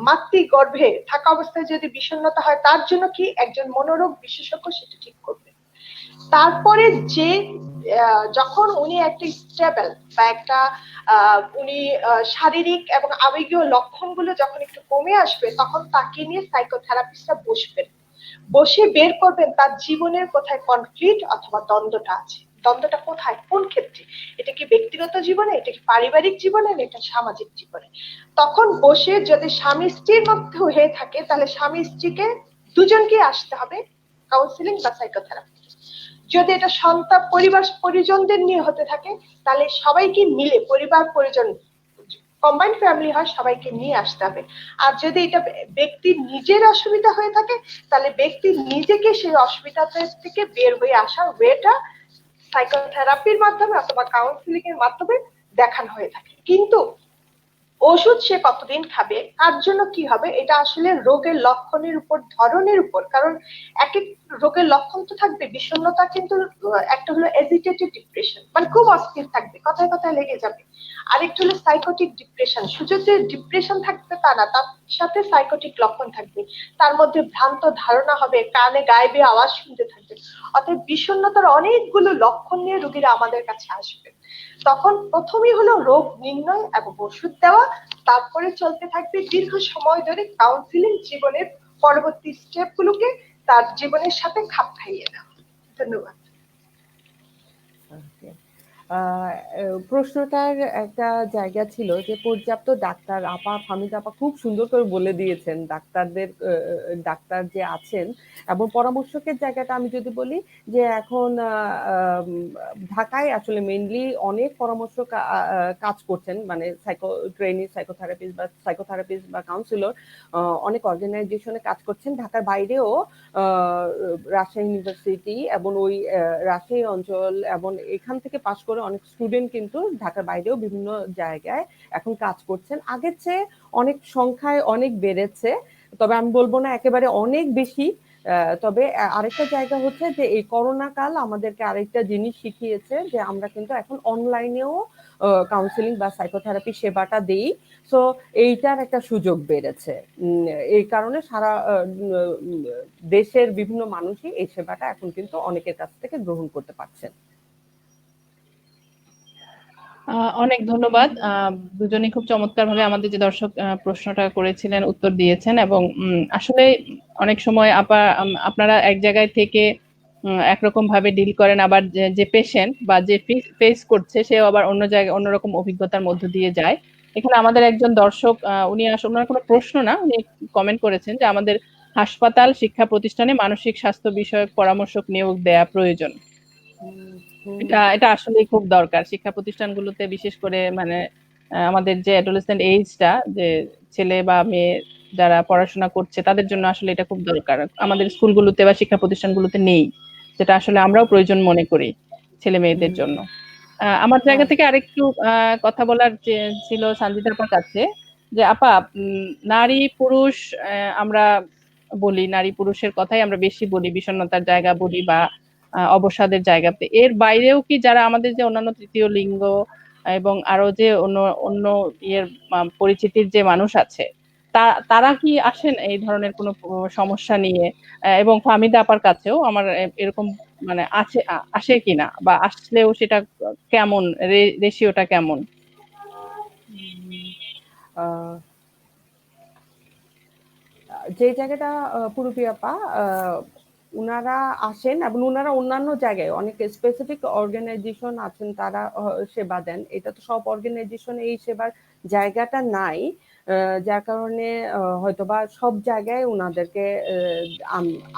মাতৃ গর্ভে থাকা অবস্থায় যদি বিষণ্ণতা হয় তার জন্য কি, একজন মনোরোগ বিশেষজ্ঞ সেটা ঠিক করবে। তারপরে যে যখন উনি একটা স্টেবল বা একটা উনি শারীরিক এবং আবেগীয় লক্ষণগুলো যখন একটু কমে আসবে, তখন তাকে নিয়ে সাইকোথেরাপিস্টরা বসবেন, বসে বের করবেন তার জীবনের কোথায় কনফ্লিক্ট অথবা দ্বন্দ্বটা আছে। দ্বন্দ্বটা কোথায়, কোন ক্ষেত্রে, এটা কি ব্যক্তিগত জীবনে, এটা কি পারিবারিক জীবনে, এটা সামাজিক জীবনে। তখন বসে যদি স্বামী স্ত্রীর মধ্যে হয়ে থাকে, তাহলে স্বামী স্ত্রীকে দুজনকে আসতে হবে কাউন্সিলিং বা সাইকোথেরাপি। যদি এটা সন্তান পরিবার পরিজনদের নিয়ে হতে থাকে, তাহলে সবাইকে মিলে, পরিবার পরিজন কম্বাইন্ড ফ্যামিলি হয়, সবাইকে নিয়ে আসতে হবে। আর যদি এটা ব্যক্তির নিজের অসুবিধা হয়ে থাকে, তাহলে ব্যক্তি নিজেকে সেই অসুবিধা থেকে বের হয়ে আসার ওয়েটা সাইকোথেরাপির মাধ্যমে অথবা কাউন্সিলিং এর মাধ্যমে দেখানো হয়ে থাকে। কিন্তু ওষুধ সে কতদিন খাবে, কার জন্য কি হবে, এটা আসলে রোগের লক্ষণের উপর, ধরনের উপর। কারণ এক এক রোগের লক্ষণ তো থাকবে। বিষণ্ণতা কিন্তু একটা হলো এজিটেটেড ডিপ্রেশন, মানে খুব অস্থির থাকবে, কথায় কথায় লেগে যাবে। আরেকটা হলো সাইকোটিক ডিপ্রেশন, শুধু যে ডিপ্রেশন থাকবে তা না, তার সাথে সাইকোটিক লক্ষণ থাকবে। তার মধ্যে ভ্রান্ত ধারণা হবে, কানে গায়েবে আওয়াজ শুনতে থাকবে। অর্থাৎ বিষণ্ণতার অনেকগুলো লক্ষণ নিয়ে রোগীরা আমাদের কাছে আসবে। তখন প্রথমেই হলো রোগ নির্ণয় এবং ওষুধ দেওয়া, তারপরে চলতে থাকবে দীর্ঘ সময় ধরে কাউন্সিলিং, জীবনের পরবর্তী স্টেপ গুলোকে তার জীবনের সাথে খাপ খাইয়ে দেওয়া। ধন্যবাদ। প্রশ্নটার একটা জায়গা ছিল যে পর্যাপ্ত ডাক্তার, আপা ফাহমিদা আপা খুব সুন্দর করে বলে দিয়েছেন ডাক্তার যে আছেন এবং পরামর্শকের জায়গাটা আমি যদি বলি যে এখন ঢাকায় আসলে মেইনলি অনেক পরামর্শক কাজ করছেন, মানে সাইকোথেরাপিস্ট বা কাউন্সিলর অনেক অর্গানাইজেশনে কাজ করছেন। ঢাকার বাইরেও রাজশাহী ইউনিভার্সিটি এবং ওই রাজশাহী অঞ্চল এবং এখান থেকে পাশ করে অনেক স্টুডেন্ট কিন্তু ঢাকার বাইরেও বিভিন্ন জায়গায় এখন কাজ করছেন। আগের চেয়ে অনেক সংখ্যায় অনেক বেড়েছে, তবে আমি বলবো না একেবারে অনেক বেশি। তবে আরেকটা জায়গা হচ্ছে যে এই করোনা কাল আমাদেরকে আরেকটা জিনিস শিখিয়েছে যে আমরা কিন্তু এখন অনলাইনেও কাউন্সিলিং বা সাইকোথেরাপি সেবাটা দেই। সো এইটার একটা সুযোগ বেড়েছে। এই কারণে সারা দেশের বিভিন্ন মানুষই এই সেবাটা এখন কিন্তু অনেকের কাছ থেকে গ্রহণ করতে পারছেন। অনেক ধন্যবাদ। দুজনেই খুব চমৎকারভাবে আমাদের যে দর্শক প্রশ্নটা করেছিলেন উত্তর দিয়েছেন, এবং আসলে অনেক সময় আপনারা এক জায়গায় থেকে একরকম ভাবে ডিল করেন, আবার যে পেশেন্ট বা যে ফেস করছে সেও আবার অন্য জায়গায় অন্যরকম অভিজ্ঞতার মধ্য দিয়ে যায়। এখানে আমাদের একজন দর্শক, উনি আসলে ওনার কোনো প্রশ্ন না, উনি কমেন্ট করেছেন যে আমাদের হাসপাতাল, শিক্ষা প্রতিষ্ঠানে মানসিক স্বাস্থ্য বিষয়ক পরামর্শক নিয়োগ দেয়া প্রয়োজন। এটা আসলে খুব দরকার শিক্ষা প্রতিষ্ঠানগুলোতে, বিশেষ করে মানে আমাদের যে অ্যাডোলেসেন্ট এইজটা, যে ছেলে বা মেয়ে যারা পড়াশোনা করছে তাদের জন্য আসলে এটা খুব দরকার। আমাদের স্কুলগুলোতে বা শিক্ষা প্রতিষ্ঠানগুলোতে নেই, যেটা আসলে আমরাও প্রয়োজন মনে করি ছেলে মেয়েদের জন্য। আমার জায়গা থেকে আরেকটু কথা বলার যে ছিল সঞ্জিতা আপার কাছে, যে আপা, নারী পুরুষ আমরা বলি, নারী পুরুষের কথাই আমরা বেশি বলি, বিষণ্ণতার জায়গা বলি বা অবসাদের জায়গাতে। এর বাইরেও কি যারা আমাদের যে অন্যান্য তৃতীয় লিঙ্গ এবং আরো যে অন্য অন্য ইয়ের পরিচিতির যে মানুষ আছে, তারা কি আসেন এই ধরনের কোনো সমস্যা নিয়ে? এবং ফাহমিদা আপার কাছেও আমার এরকম মানে আসে কিনা, বা আসলেও সেটা কেমন, রেশিওটা কেমন? যে জায়গাটা পুরুপি আপা উনারা আসেন এবং উনারা অন্যান্য জায়গায় অনেক স্পেসিফিক অর্গানাইজেশন আছেন, তারা সেবা দেন। এটা তো সব অর্গানাইজেশনে এই সেবার জায়গাটা নাই, যার কারণে হয়তোবা সব জায়গায় উনাদেরকে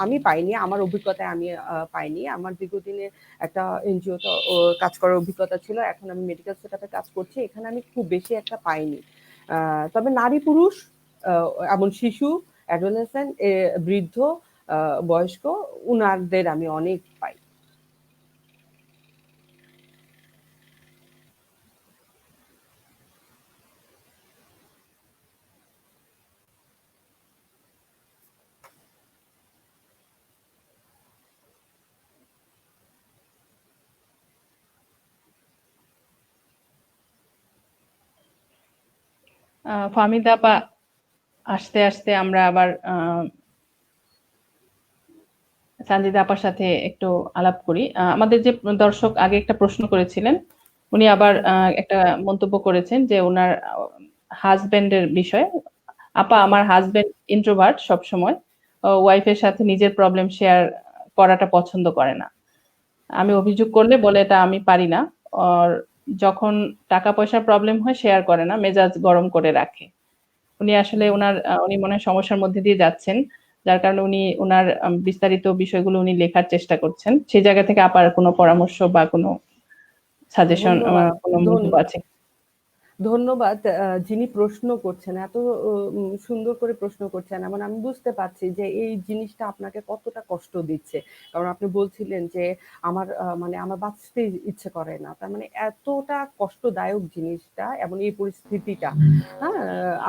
আমি পাইনি, আমার অভিজ্ঞতায় আমি পাইনি। আমার দীর্ঘদিনে একটা এনজিওতে কাজ করার অভিজ্ঞতা ছিল, এখন আমি মেডিকেল সেটআপে কাজ করছি, এখানে আমি খুব বেশি একটা পাইনি। তবে নারী পুরুষ এমন শিশু, অ্যাডোলেসেন্ট, বৃদ্ধ, বয়স্ক, উনাদের আমি অনেক পাই। ফাহমিদা আপা আসতে আসতে আমরা আবার সানজিদা আপার সাথে একটু আলাপ করি। আমাদের যে দর্শক আগে একটা প্রশ্ন করেছিলেন, উনি আবার একটা মন্তব্য করেছেন যে ওনার হাজবেন্ডের বিষয়ে। আপা, আমার হাজবেন্ড ইন্ট্রোভার্ট, সবসময় ওয়াইফের সাথে নিজের প্রবলেম শেয়ার করাটা পছন্দ করে না। আমি অভিযোগ করলে বলে এটা আমি পারি না, আর যখন টাকা পয়সার প্রবলেম হয় শেয়ার করে না, মেজাজ গরম করে রাখে। উনি আসলে উনি মনে হয় সমস্যার মধ্যে দিয়ে যাচ্ছেন, যার কারণে উনি ওনার বিস্তারিত বিষয়গুলো উনি লেখার চেষ্টা করছেন। সেই জায়গা থেকে আপার কোনো পরামর্শ বা কোনো সাজেশন, ধন্যবাদ। কোনো মন্তব্য আছে? ধন্যবাদ। যিনি প্রশ্ন করছেন, এত সুন্দর করে প্রশ্ন করছেন, এমন আমি বুঝতে পারছি যে এই জিনিসটা আপনাকে কতটা কষ্ট দিচ্ছে। কারণ আপনি বলছিলেন যে আমার মানে আমার বাঁচতে ইচ্ছে করে না। তার মানে এতটা কষ্টদায়ক জিনিসটা এবং এই পরিস্থিতিটা, হ্যাঁ?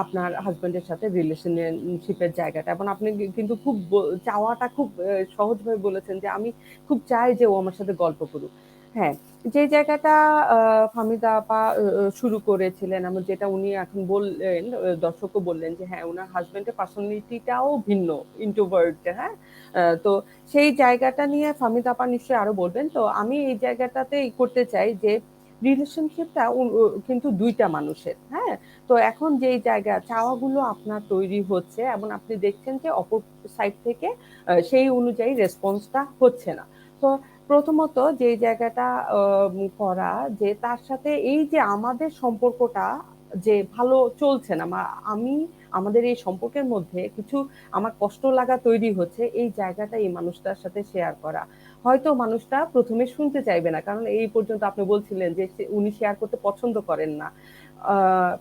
আপনার হাসব্যান্ডের সাথে রিলেশনশিপের জায়গাটা, এবং আপনি কিন্তু খুব চাওয়াটা খুব সহজভাবে বলেছেন যে আমি খুব চাই যে ও আমার সাথে গল্প করুক। হ্যাঁ, যে জায়গাটা ফাহমিদা আপা শুরু করেছিলেন, এবং যেটা উনি এখন বললেন, দর্শকও বললেন যে হ্যাঁ, উনার হাজবেন্ডের পার্সোনালিটিটাও ভিন্ন, ইন্ট্রোভার্ট, হ্যাঁ? তো সেই জায়গাটা নিয়ে ফাহমিদা আপা নিশ্চয়ই আরো বলবেন। তো আমি এই জায়গাটাতে করতে চাই যে রিলেশনশিপটা কিন্তু দুইটা মানুষের, হ্যাঁ? তো এখন যেই জায়গা চাওয়াগুলো আপনার তৈরি হচ্ছে এবং আপনি দেখছেন যে অপর সাইড থেকে সেই অনুযায়ী রেসপন্সটা হচ্ছে না। তো প্রথমত যে জায়গাটা করা, যে তার সাথে এই যে আমাদের সম্পর্কটা যে ভালো চলছে না, আমি আমাদের এই সম্পর্কের মধ্যে কিছু আমার কষ্ট লাগা তৈরি হচ্ছে, এই জায়গাটা এই মানুষটার সাথে শেয়ার করা। হয়তো মানুষটা প্রথমে শুনতে চাইবে না, কারণ এই পর্যন্ত আপনি বলছিলেন যে উনি শেয়ার করতে পছন্দ করেন না। আহ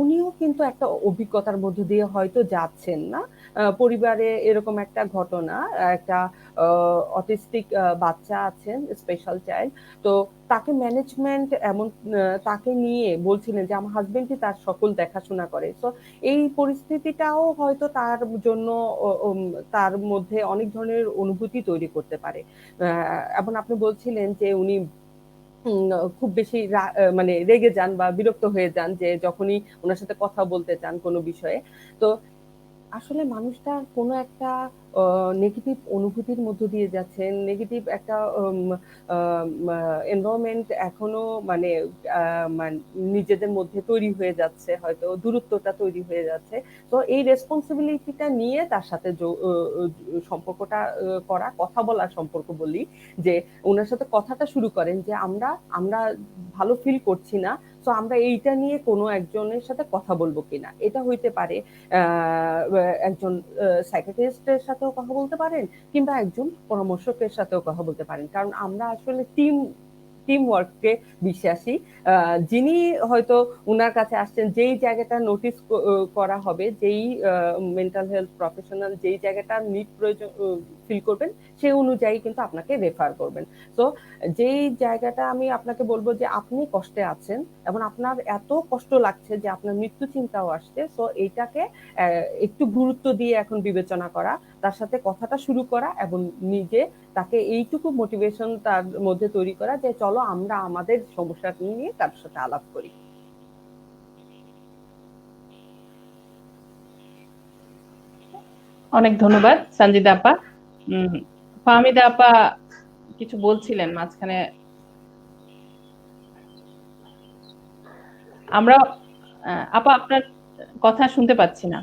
উনিও কিন্তু একটা অভিজ্ঞতার মধ্য দিয়ে হয়তো যাচ্ছেন না। পরিবারে এরকম একটা ঘটনা, একটা অটিস্টিক বাচ্চা আছেন, স্পেশাল চাইল্ড। তো তাকে ম্যানেজমেন্ট এমন তাকে নিয়ে বলছিলেন যে আমার হাজবেন্ডই তার সকল দেখাশোনা করে। তো এই পরিস্থিতিটাও হয়তো তার জন্য তার মধ্যে অনেক ধরনের অনুভূতি তৈরি করতে পারে। এবং আপনি বলছিলেন যে উনি খুব বেশি মানে রেগে যান বা বিরক্ত হয়ে যান যে যখনই ওনার সাথে কথা বলতে চান কোনো বিষয়ে। তো আসলে মানুষটা কোনো একটা নেগেটিভ অনুভূতির মধ্য দিয়ে যাচ্ছেন, নেগেটিভ একটা এনভায়রনমেন্ট এখনো মানে নিজেদের মধ্যে তৈরি হয়ে যাচ্ছে, হয়তো দূরত্বটা তৈরি হয়ে যাচ্ছে। তো এই রেসপন্সিবিলিটিটা নিয়ে তার সাথে সম্পর্কটা করা, কথা বলার সম্পর্ক বলি, যে ওনার সাথে কথাটা শুরু করেন যে আমরা আমরা ভালো ফিল করছি না, তো আমরা এইটা নিয়ে কোনো একজনের সাথে কথা বলবো কিনা। এটা হইতে পারে একজন সাইকিয়াট্রিস্টের সাথেও কথা বলতে পারেন, কিংবা একজন পরামর্শকের সাথেও কথা বলতে পারেন, কারণ আমরা আসলে টিম ওয়ার্ককে বিশ্বাসী। যিনি হয়তো উনার কাছে আসছেন, যেই জায়গাটা নোটিস করা হবে, যেই মেন্টাল হেলথ প্রফেশনাল যেই জায়গাটা নিড প্রয়োজন ফিল করবেন, সেই অনুযায়ী কিন্তু আপনাকে রেফার করবেন। তো যেই জায়গাটা আমি আপনাকে বলবো যে আপনি কষ্টে আছেন এবং আপনার এত কষ্ট লাগছে যে আপনার মৃত্যু চিন্তাও আসছে, তো এইটাকে একটু গুরুত্ব দিয়ে এখন বিবেচনা করা, তার সাথে কথাটা শুরু করা এবং নিজে তাকে এইটুকু মোটিভেশন তার মধ্যে তৈরি করা যে চলো আমরা আমাদের সমস্যাটা নিয়ে তার সাথে আলাপ করি। অনেক ধন্যবাদ সানজিদা আপা। ফাহমিদা আপা কিছু বলছিলেন মাঝখানে, আমরা আপা আপনার কথা শুনতে পাচ্ছি না।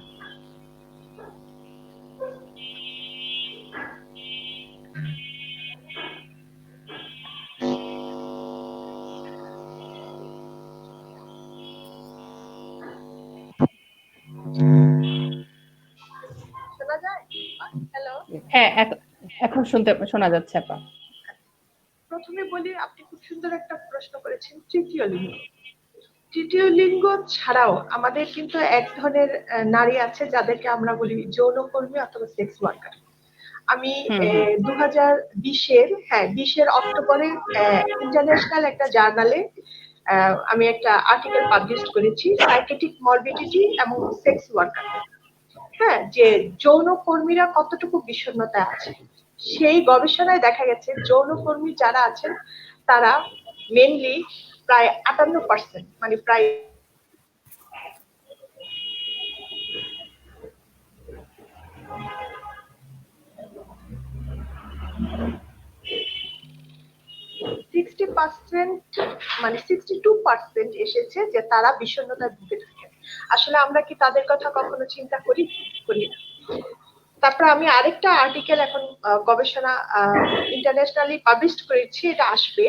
হ্যাঁ, এখন শোনা যাচ্ছে আপা। প্রথমে বলি, আপনি খুব সুন্দর একটা প্রশ্ন করেছেন, তৃতীয় লিঙ্গ। তৃতীয় লিঙ্গ ছাড়াও আমাদের কিন্তু এক ধরনের নারী আছে যাদেরকে আমরা বলি যৌনকর্মী অথবা সেক্স ওয়ার্কার। আমি হুম, 2020-এর অক্টোবরে ইন্টারন্যাশনাল একটা জার্নালে আমি একটা আর্টিকেল পাবলিশ করেছি, সাইকেটিক মরবিডিটি এবং সেক্স ওয়ার্কার। হ্যাঁ, যে যৌনকর্মীরা কতটুকু বিষণ্ণতায় আছে। সেই গবেষণায় দেখা গেছে যৌনকর্মী যারা আছেন তারা মেনলি প্রায় 58%, মানে প্রায় সিক্সটি পার্সেন্ট, মানে 62% এসেছে যে তারা বিষণ্ণতায় ভুগে থাকে। আসলে আমরা কি তাদের কথা কখনো চিন্তা করি? করি না। তারপর আমি আরেকটা আর্টিকেল এখন গবেষণা ইন্টারন্যাশনালি পাবলিশ করেছি, এটা আসবে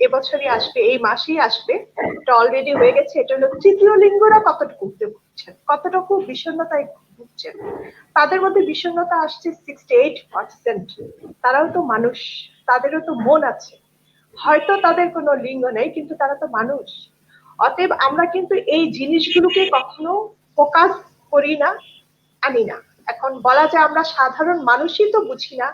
এবছরই আসবে, এই মাসেই আসবে, এটা অলরেডি হয়ে গেছে। এটা হলো তৃতীয় লিঙ্গরা কতটুকু ভুগছেন, কতটুকু বিষণ্ণতায় ভুগছেন। তাদের মধ্যে বিষণ্ণতা আসছে 68%। তারাও তো মানুষ, তাদেরও তো মন আছে, হয়তো তাদের কোনো লিঙ্গ নেই কিন্তু তারা তো মানুষ। অতএব আমরা কিন্তু এই জিনিসগুলোকে কখনো ফোকাস করি না, আনি না। এখন বলা যায় আমরা সাধারণ মানুষই তো বুঝি না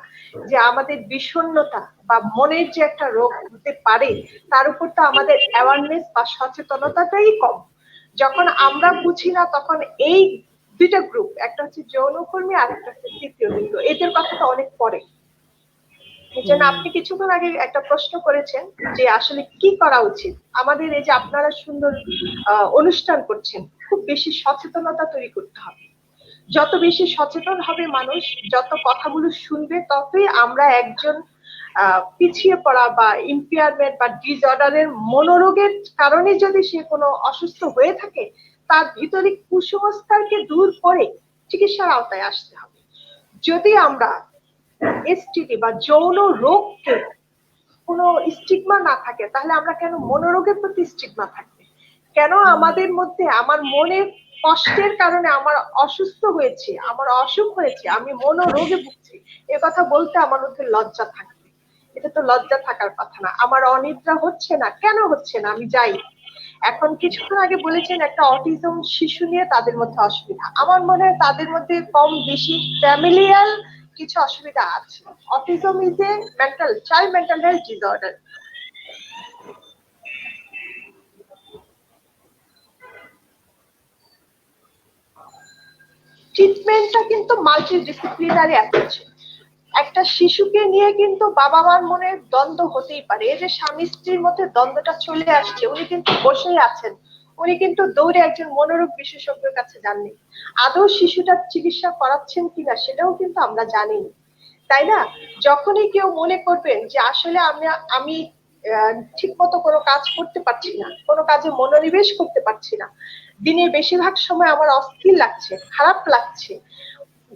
যে আমাদের বিষণ্ণতা বা মনের যে একটা রোগ হতে পারে, তার উপর তো আমাদের অ্যাওয়ারনেস বা সচেতনতাটাই কম। যখন আমরা বুঝি না তখন এই দুইটা গ্রুপ, একটা হচ্ছে যৌনকর্মী আর একটা হচ্ছে তৃতীয় লিঙ্গ, এদের কথাটা অনেক পরে। এজন্য আপনি কিছুক্ষণ আগে একটা প্রশ্ন করেছেন যে আসলে কি করা উচিত। আমাদের এই যে আপনারা সুন্দর অনুষ্ঠান করছেন, খুব বেশি সচেতনতা তৈরি করতে হবে। যত বেশি সচেতন হবে মানুষ, যত কথাগুলো শুনবে, ততই আমরা একজন পিছিয়ে পড়া বা ইম্পেয়ারমেন্ট বা ডিসঅর্ডারের মনোরোগের কারণে যদি সে কোনো অসুস্থ হয়ে থাকে, তার ভিতরে কুসংস্কারকে দূর করে চিকিৎসার আওতায় আসতে হবে। যদি আমরা এসটিডি বা যৌন রোগকে কোনো স্টিগমা না থাকে, তাহলে আমরা কেন মনোরোগের প্রতি স্টিগমা থাকবে? কেন আমাদের মধ্যে আমার মনের কষ্টের কারণে আমার অসুস্থ হয়েছে, আমার অসুখ হয়েছে, আমি মনোরোগে ভুগছি, এ কথা বলতে আমার মধ্যে লজ্জা থাকবে? এটা তো লজ্জা থাকার কথা না। আমার অনিদ্রা হচ্ছে না, কেন হচ্ছে না, আমি যাই। এখন কিছুক্ষণ আগে বলেছেন একটা অটিজম শিশু নিয়ে তাদের মধ্যে অসুবিধা, আমার মনে হয় তাদের মধ্যে কম বেশি ফ্যামিলিয়াল কিছু অসুবিধা আছে। Autism is a mental child mental health disorder. ট্রিটমেন্টটা কিন্তু মাল্টিডিসিপ্লিনারি অ্যাপ্রোচ। একটা শিশুকে নিয়ে কিন্তু বাবা মার মনে দ্বন্দ্ব হতেই পারে। এই যে স্বামী স্ত্রীর মধ্যে দ্বন্দ্বটা চলে আসছে, উনি কিন্তু বসেই আছেন, উনি কিন্তু দৌড়ে একজন মনোরোগ বিশেষজ্ঞের কাছে যাননি। আদৌ শিশুটার চিকিৎসা করাচ্ছেন কিনা সেটাও কিন্তু আমরা জানি না, তাই না? যখনই কেউ মনে করবেন যে আসলে আমি ঠিক মতো কোনো কাজ করতে পারছি না, কোনো কাজে মনোনিবেশ করতে পারছি না, দিনের বেশিরভাগ সময় আমার অস্থির লাগছে, খারাপ লাগছে,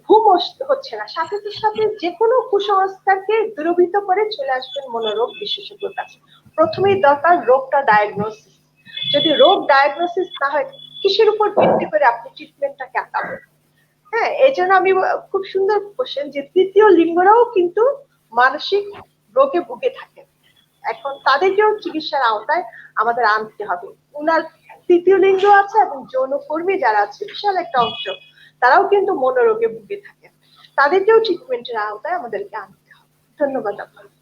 ঘুম হচ্ছে না, সাথে সাথে যে কোনো কুসংস্কারকে দূরীভূত করে চলে আসবেন মনোরোগ বিশেষজ্ঞের কাছে। প্রথমেই দরকার রোগটা ডায়াগনোসিস। যদি রোগ ডায়াগনোসিস না হয়, কিসের উপর ভিত্তি করে আপনি ট্রিটমেন্টটাকে আঁকাবেন? হ্যাঁ, এই জন্য আমি খুব সুন্দর কোশ্চেন যে তৃতীয় লিঙ্গরাও কিন্তু মানসিক রোগে ভুগে থাকে। এখন তাদেরকেও চিকিৎসার আওতায় আমাদের আনতে হবে। উনার তৃতীয় লিঙ্গ আছে এবং যৌনকর্মী যারা আছে বিশাল একটা অংশ, তারাও কিন্তু মনোরোগে ভুগে থাকে, তাদেরকেও ট্রিটমেন্টের আওতায় আমাদেরকে আনতে হবে। ধন্যবাদ আপনাকে।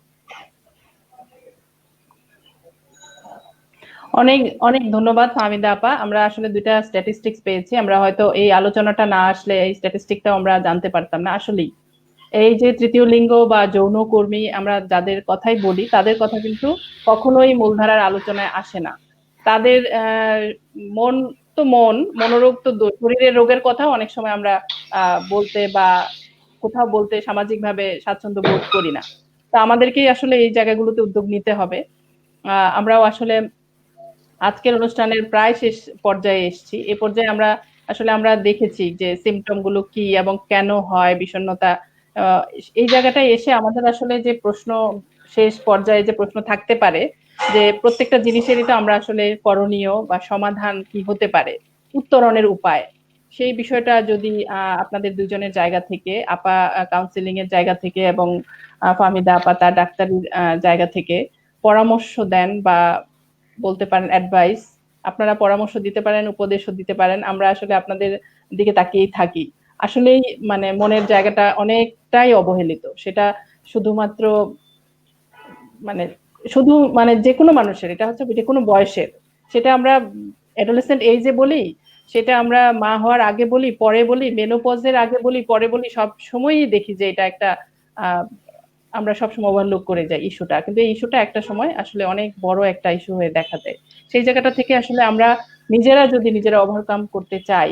অনেক অনেক ধন্যবাদ ফাহমিদা আপা। আমরা আসলে দুইটা স্ট্যাটিস্টিক্স পেয়েছি, আমরা হয়তো এই আলোচনাটা না আসলে এই স্ট্যাটিস্টিকটাও আমরা জানতে পারতাম না। আসলেই এই যে তৃতীয় লিঙ্গ বা যৌনকর্মী আমরা যাদের কথাই বলি, তাদের কথা কিন্তু কখনোই মূলধারার আলোচনায় আসে না। তাদের মন তো মনোরোগ তো শরীরের রোগের কথা অনেক সময় আমরা বলতে বা কোথাও বলতে সামাজিকভাবে স্বাচ্ছন্দ্য বোধ করি না। তো আমাদেরকেই আসলে এই জায়গাগুলোতে উদ্যোগ নিতে হবে। আমরাও আসলে আজকের অনুষ্ঠানের প্রায় শেষ পর্যায়ে এসেছি। এ পর্যায়ে আমরা দেখেছি যে সিমটম গুলো কি এবং কেন হয় বিষণ্ণতা। এই জায়গাটায় এসে আমাদের আসলে যে প্রশ্ন, শেষ পর্যায়ে যে প্রশ্ন থাকতে পারে যে প্রত্যেকটা জিনিসেরই তো আমরা আসলে করণীয় বা সমাধান কি হতে পারে, উত্তরণের উপায় সেই বিষয়টা যদি আপনাদের দুজনের জায়গা থেকে, আপা কাউন্সিলিং এর জায়গা থেকে এবং ফাহমিদা আপা তার ডাক্তারির জায়গা থেকে পরামর্শ দেন বা বলতে পারেন অ্যাডভাইস, আপনারা পরামর্শ দিতে পারেন, উপদেশও দিতে পারেন। আমরা আসলে আপনাদের দিকে তাকিয়েই থাকি। আসলেই মানে মনের জায়গাটা অনেকটাই অবহেলিত। সেটা শুধুমাত্র মানে শুধু মানে যেকোনো মানুষের, এটা হচ্ছে যেকোনো বয়সের। সেটা আমরা অ্যাডোলেসেন্ট এজে বলি, সেটা আমরা মা হওয়ার আগে বলি, পরে বলি, মেনোপজের আগে বলি, পরে বলি, সব সময়ই দেখি যে এটা একটা আহ আমরা সবসময় ওভারলুক করে যাই ইস্যুটা, কিন্তু এই ইস্যুটা একটা সময় আসলে অনেক বড় একটা ইস্যু হয়ে দেখা দেয়। সেই জায়গাটা থেকে আসলে আমরা নিজেরা যদি নিজেরা ওভারকাম করতে চাই,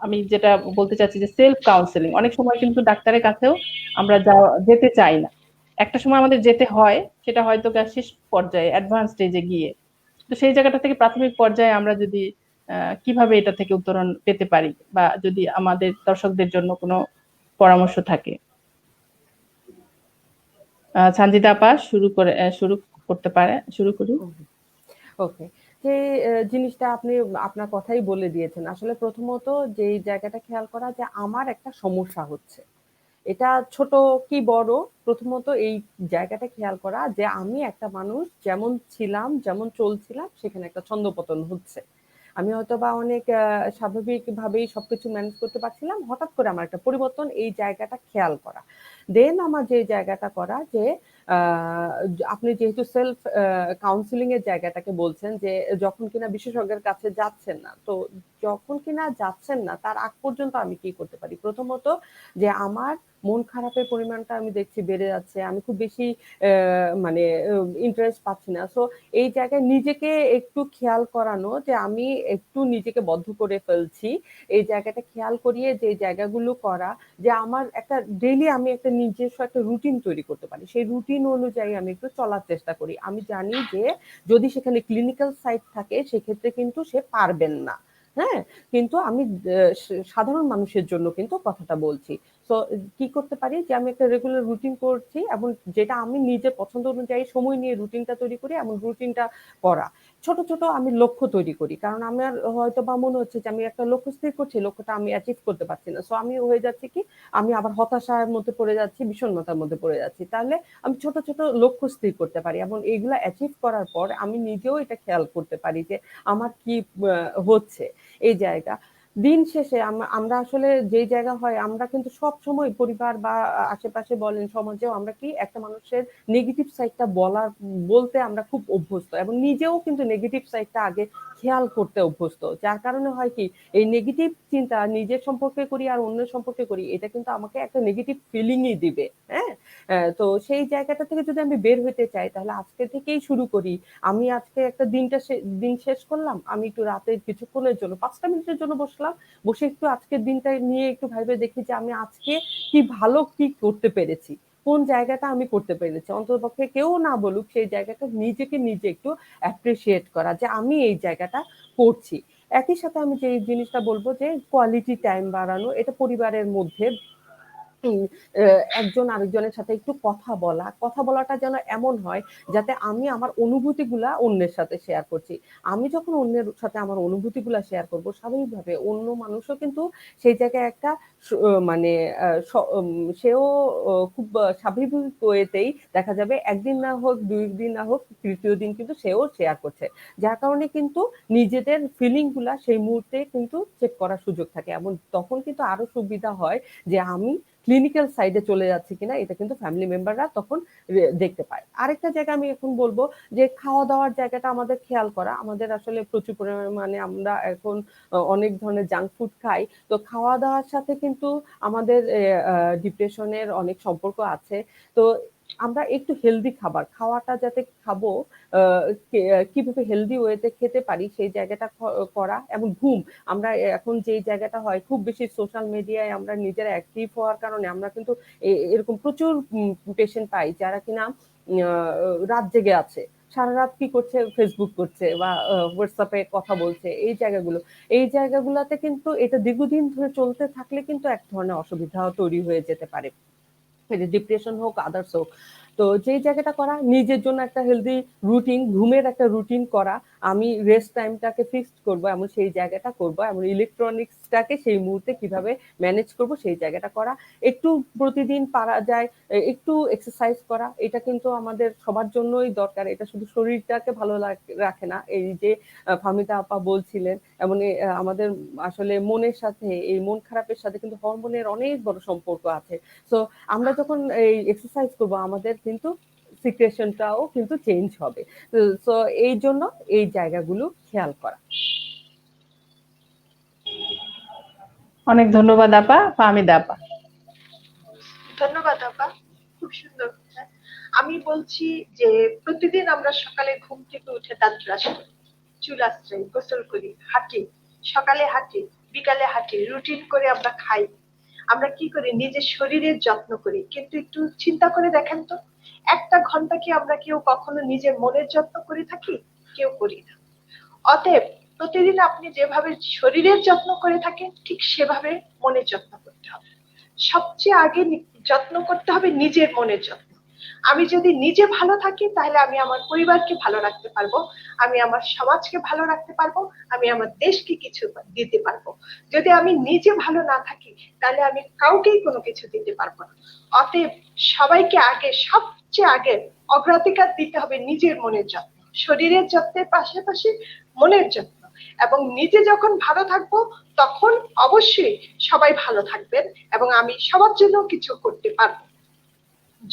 আমি যেটা বলতে চাচ্ছি যে সেলফ কাউন্সেলিং, অনেক সময় কিন্তু ডাক্তারের কাছেও আমরা যেতে চাই না, একটা সময় আমাদের যেতে হয়, সেটা হয়তো শেষ পর্যায়ে অ্যাডভান্স স্টেজে গিয়ে। তো সেই জায়গাটা থেকে প্রাথমিক পর্যায়ে আমরা যদি কিভাবে এটা থেকে উত্তরণ পেতে পারি, বা যদি আমাদের দর্শকদের জন্য কোনো পরামর্শ থাকে। সানজিদা আপা শুরু করতে পারে, শুরু করি। ওকে, যে জিনিসটা আপনি আপনার কথাই বলে দিয়েছেন। আসলে প্রথমত যেই জায়গাটা খেয়াল করা যে আমার একটা সমস্যা হচ্ছে, এটা ছোট কি বড়, প্রথমত এই জায়গাটা খেয়াল করা যে আমি একটা মানুষ, যেমন ছিলাম যেমন চলছিলাম সেখানে একটা ছন্দপতন হচ্ছে। আমি হয়তো বা অনেক স্বাভাবিকভাবেই সবকিছু ম্যানেজ করতে পারছিলাম, হঠাৎ করে আমার একটা পরিবর্তন, এই জায়গাটা খেয়াল করা। দেন আমার যে জায়গাটা করা যে আপনি যেহেতু সেলফ কাউন্সিলিং এর জায়গাটাকে বলছেন যে যখন কিনা বিশেষজ্ঞের কাছে যাচ্ছেন না, তো যখন কিনা যাচ্ছেন না তার আগ পর্যন্ত আমি কি করতে পারি? প্রথমত যে আমার মন খারাপের পরিমাণটা আমি দেখছি বেড়ে যাচ্ছে, আমি খুব বেশি মানে ইন্টারেস্ট পাচ্ছি না। সো এই জায়গায় নিজেকে একটু খেয়াল করানো যে আমি একটু নিজেকে বদ্ধ করে ফেলছি, এই জায়গাটা খেয়াল করিয়ে যে জায়গাগুলো করা, যে আমার একটা ডেইলি আমি একটা নিজস্ব একটা রুটিন তৈরি করতে পারি, সেই রুটিন অনুযায়ী আমি একটু চলার চেষ্টা করি। আমি জানি যে যদি সেখানে ক্লিনিক্যাল সাইড থাকে সেক্ষেত্রে কিন্তু সে পারবেন না, হ্যাঁ, কিন্তু আমি সাধারণ মানুষের জন্য কিন্তু কথাটা বলছি। তো কি করতে পারি যে আমি একটা রেগুলার রুটিন করছি, এবং যেটা আমি নিজের পছন্দ অনুযায়ী সময় নিয়ে রুটিনটা তৈরি করি, এবং রুটিনটা করা ছোট ছোট আমি লক্ষ্য তৈরি করি, কারণ আমার হয়তো বা মনে হচ্ছে যে আমি একটা লক্ষ্য স্থির করছি, লক্ষ্যটা আমি অ্যাচিভ করতে পারছি না, সো আমি হয়ে যাচ্ছে কি আমি আবার হতাশার মধ্যে পড়ে যাচ্ছি, বিষণ্ণতার মধ্যে পড়ে যাচ্ছি। তাহলে আমি ছোট ছোট লক্ষ্য স্থির করতে পারি, এবং এগুলা অ্যাচিভ করার পর আমি নিজেও এটা খেয়াল করতে পারি যে আমার কি হচ্ছে এই জায়গা। দিন শেষে আমরা আসলে যেই জায়গা হয়, আমরা কিন্তু সব সময় পরিবার বা আশেপাশে বলেন সমাজেও আমরা কি একটা মানুষের নেগেটিভ সাইডটা বলতে আমরা খুব অভ্যস্ত, এবং নিজেও কিন্তু নেগেটিভ সাইডটা আগে খেয়াল করতে অভ্যস্ত, যার কারণে হয় কি এই নেগেটিভ চিন্তা নিজের সম্পর্কে করি আর অন্যের সম্পর্কে করি, এটা কিন্তু আমাকে একটা নেগেটিভ ফিলিংই দিবে। হ্যাঁ, তো সেই জায়গাটা থেকে যদি আমি বের হতে চাই তাহলে আজকে থেকেই শুরু করি। আমি আজকে একটা দিন শেষ করলাম, আমি একটু রাতে কিছুক্ষণের জন্য 5টা মিনিটের জন্য বসলাম, বসে একটু আজকের দিনটা নিয়ে একটু ভাবে দেখি যে আমি আজকে কি ভালো কি করতে পেরেছি, কোন জায়গাটা আমি করতে পেরেছি, অন্ততপক্ষে কেউ না বলুক সেই জায়গাটা নিজেকে নিজে একটু অ্যাপ্রিসিয়েট করা যে আমি এই জায়গাটা করছি। একই সাথে আমি যে জিনিসটা বলবো যে কোয়ালিটি টাইম বাড়ানো, এটা পরিবারের মধ্যে একজন আরেকজনের সাথে একটু কথা বলাটা যেন এমন হয় যাতে আমি আমার অনুভূতিগুলা অন্যের সাথে শেয়ার করছি। আমি যখন অন্যের সাথে আমার অনুভূতিগুলা শেয়ার করব, স্বাভাবিকভাবে অন্য মানুষও কিন্তু সেই জায়গায় একটা মানে সেও খুব স্বাভাবিক ওয়েতেই দেখা যাবে একদিন না হোক, 2 দিন না হোক, তৃতীয় দিন কিন্তু সেও শেয়ার করছে, যার কারণে কিন্তু নিজেদের ফিলিং গুলা সেই মুহূর্তে কিন্তু চেক করার সুযোগ থাকে, এবং তখন কিন্তু আরো সুবিধা হয় যে আমি ক্লিনিক্যাল সাইডে চলে যাচ্ছে কিনা, এটা কিন্তু ফ্যামিলি মেম্বাররা তখন দেখতে পায়। আরেকটা জায়গা আমি এখন বলবো যে খাওয়া দাওয়ার জায়গাটা আমাদের খেয়াল করা। আমাদের আসলে প্রচুর পরিমাণে আমরা এখন অনেক ধরনের জাঙ্ক ফুড খাই, তো খাওয়া দাওয়ার সাথে কিন্তু আমাদের ডিপ্রেশনের অনেক সম্পর্ক আছে। তো আমরা একটু হেলদি খাবার খাওয়াটা যাতে খাবো, কিভাবে হেলদি ওয়েতে খেতে পারি সেই জায়গাটা করা, এবং ঘুম। আমরা এখন যে জায়গাটা হয় খুব বেশি সোশ্যাল মিডিয়ায় আমরা নিজেরা অ্যাক্টিভ হওয়ার কারণে আমরা কিন্তু এরকম প্রচুর পেশেন্ট পাই যারা কিনা রাত জেগে আছে, সারা রাত কি করছে, ফেসবুক করছে বা হোয়াটসঅ্যাপে কথা বলছে, এই জায়গাগুলোতে কিন্তু এটা দীর্ঘদিন ধরে চলতে থাকলে কিন্তু এক ধরনের অসুবিধা তৈরি হয়ে যেতে পারে, ডিপ্রেশন হোক, আদার্স হোক। তো তো যেই জায়গাটা করা, নিজের জন্য একটা হেলদি রুটিন, ঘুমের একটা রুটিন করা, আমি রেস্ট টাইমটাকে ফিক্সড করব, এমন সেই জায়গাটা করব, এমন ইলেকট্রনিক্সটাকে সেই মুহূর্তে কিভাবে ম্যানেজ করব সেই জায়গাটা করা, একটু প্রতিদিন পারা যায় একটু এক্সারসাইজ করা, এটা কিন্তু আমাদের সবার জন্যই দরকার। এটা শুধু শরীরটাকে ভালো রাখে না, এই যে ফাহমিদা আপা বলছিলেন, এমন আমাদের আসলে মনের সাথে, এই মন খারাপের সাথে কিন্তু হরমোনের অনেক বড় সম্পর্ক আছে। তো আমরা যখন এই এক্সারসাইজ করব আমাদের কিন্তু সিক্রেশনটাও কিন্তু চেঞ্জ হবে। তো এই জন্য এই জায়গাগুলো খেয়াল করা। অনেক ধন্যবাদ আপা, ফাহমিদা আপা। ধন্যবাদ আপা, খুব সুন্দর কথা। আমি বলছি যে প্রতিদিন আমরা সকালে ঘুম থেকে উঠে দাঁত ব্রাশ করি, চুল আঁচড়াই, গোসল করি, হাঁটি, সকালে হাঁটি, বিকালে হাঁটি, রুটিন করে আমরা খাই। আমরা কি করি, নিজের শরীরের যত্ন করি, কিন্তু একটু চিন্তা করে দেখেন তো, একটা ঘন্টা কি আমরা কেউ কখনো নিজের মনের যত্ন করে থাকি? কেউ করি না। অতএব প্রতিদিন আপনি যেভাবে শরীরের যত্ন করে থাকেন, ঠিক সেভাবে মনের যত্ন করতে হবে। সবচেয়ে আগে যত্ন করতে হবে নিজের মনের যত্ন। আমি যদি নিজে ভালো থাকি তাহলে আমি আমার পরিবারকে ভালো রাখতে পারবো, আমি আমার সমাজকে ভালো রাখতে পারবো, আমি আমার দেশকে কিছু দিতে পারবো। যদি আমি নিজে ভালো না থাকি তাহলে আমি কাউকেই কোনো কিছু দিতে পারবো না। অতএব সবাইকে আগে, সবচেয়ে আগে অগ্রাধিকার দিতে হবে নিজের মনের যত্ন, শরীরের যত্নের পাশাপাশি মনের যত্ন। এবং নিজে যখন ভালো থাকবো তখন অবশ্যই সবাই ভালো থাকবেন এবং আমি সবার জন্য কিছু করতে পারবো।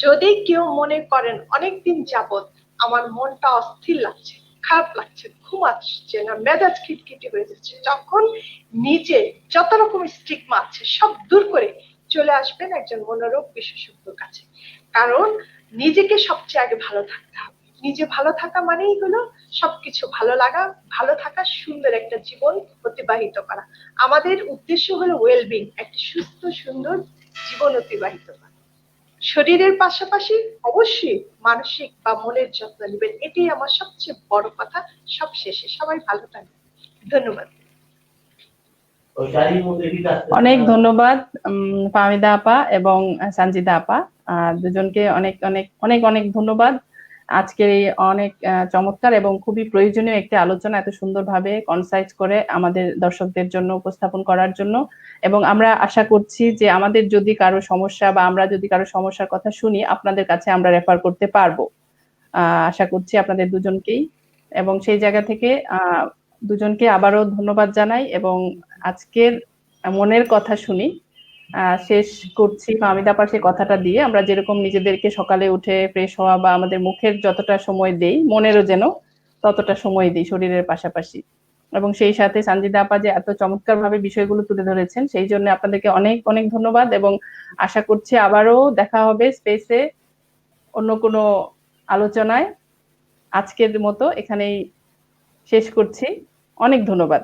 যদি কেউ মনে করেন অনেকদিন যাবত আমার মনটা অস্থির লাগছে, খারাপ লাগছে, ঘুম আসছে না, মেজাজ খিটখিটে হয়ে যাচ্ছে, তখন নিজে যত রকম স্টিগমা আছে সব দূর করে চলে আসবেন একজন মনোরোগ বিশেষজ্ঞর কাছে। কারণ নিজেকে সবচেয়ে আগে ভালো থাকতে হবে। নিজে ভালো থাকা মানেই হলো সবকিছু ভালো লাগা, ভালো থাকা, সুন্দর একটা জীবন অতিবাহিত করা। আমাদের উদ্দেশ্য হলো ওয়েলবিং, একটা সুস্থ সুন্দর জীবন অতিবাহিত করা। শরীরের পাশাপাশি অবশ্যই মানসিক বা মনের যত্ন নেবেন, এটাই আমার সবচেয়ে বড় কথা। সব শেষে সবাই ভালো থাকবেন। ধন্যবাদ। অনেক ধন্যবাদ ফাহমিদা আপা এবং সানজিদা আপা, দুজনকে অনেক অনেক অনেক অনেক ধন্যবাদ। আজকের এই অনেক চমৎকার এবং খুবই প্রয়োজনীয় একটি আলোচনা এত সুন্দরভাবে কনসাইজ করে আমাদের দর্শকদের জন্য উপস্থাপন করার জন্য। এবং আমরা আশা করছি যে আমাদের যদি কারো সমস্যা বা আমরা যদি কারো সমস্যার কথা শুনি, আপনাদের কাছে আমরা রেফার করতে পারবো। আশা করছি আপনাদের দুজনকেই। এবং সেই জায়গা থেকে দুজনকে আবারও ধন্যবাদ জানাই এবং আজকের মনের কথা শুনি শেষ করছি ফাহমিদা আপার সেই কথাটা দিয়ে। আমরা যেরকম নিজেদেরকে সকালে উঠে ফ্রেশ হওয়া বা আমাদের মুখের যতটা সময় দেই, মনেরও যেন ততটা সময় দিই শরীরের পাশাপাশি। এবং সেই সাথে সানজিদা আপা যে এত চমৎকার ভাবে বিষয়গুলো তুলে ধরেছেন, সেই জন্য আপনাদেরকে অনেক অনেক ধন্যবাদ এবং আশা করছি আবারও দেখা হবে স্পেসে অন্য কোনো আলোচনায়। আজকের মতো এখানেই শেষ করছি। অনেক ধন্যবাদ।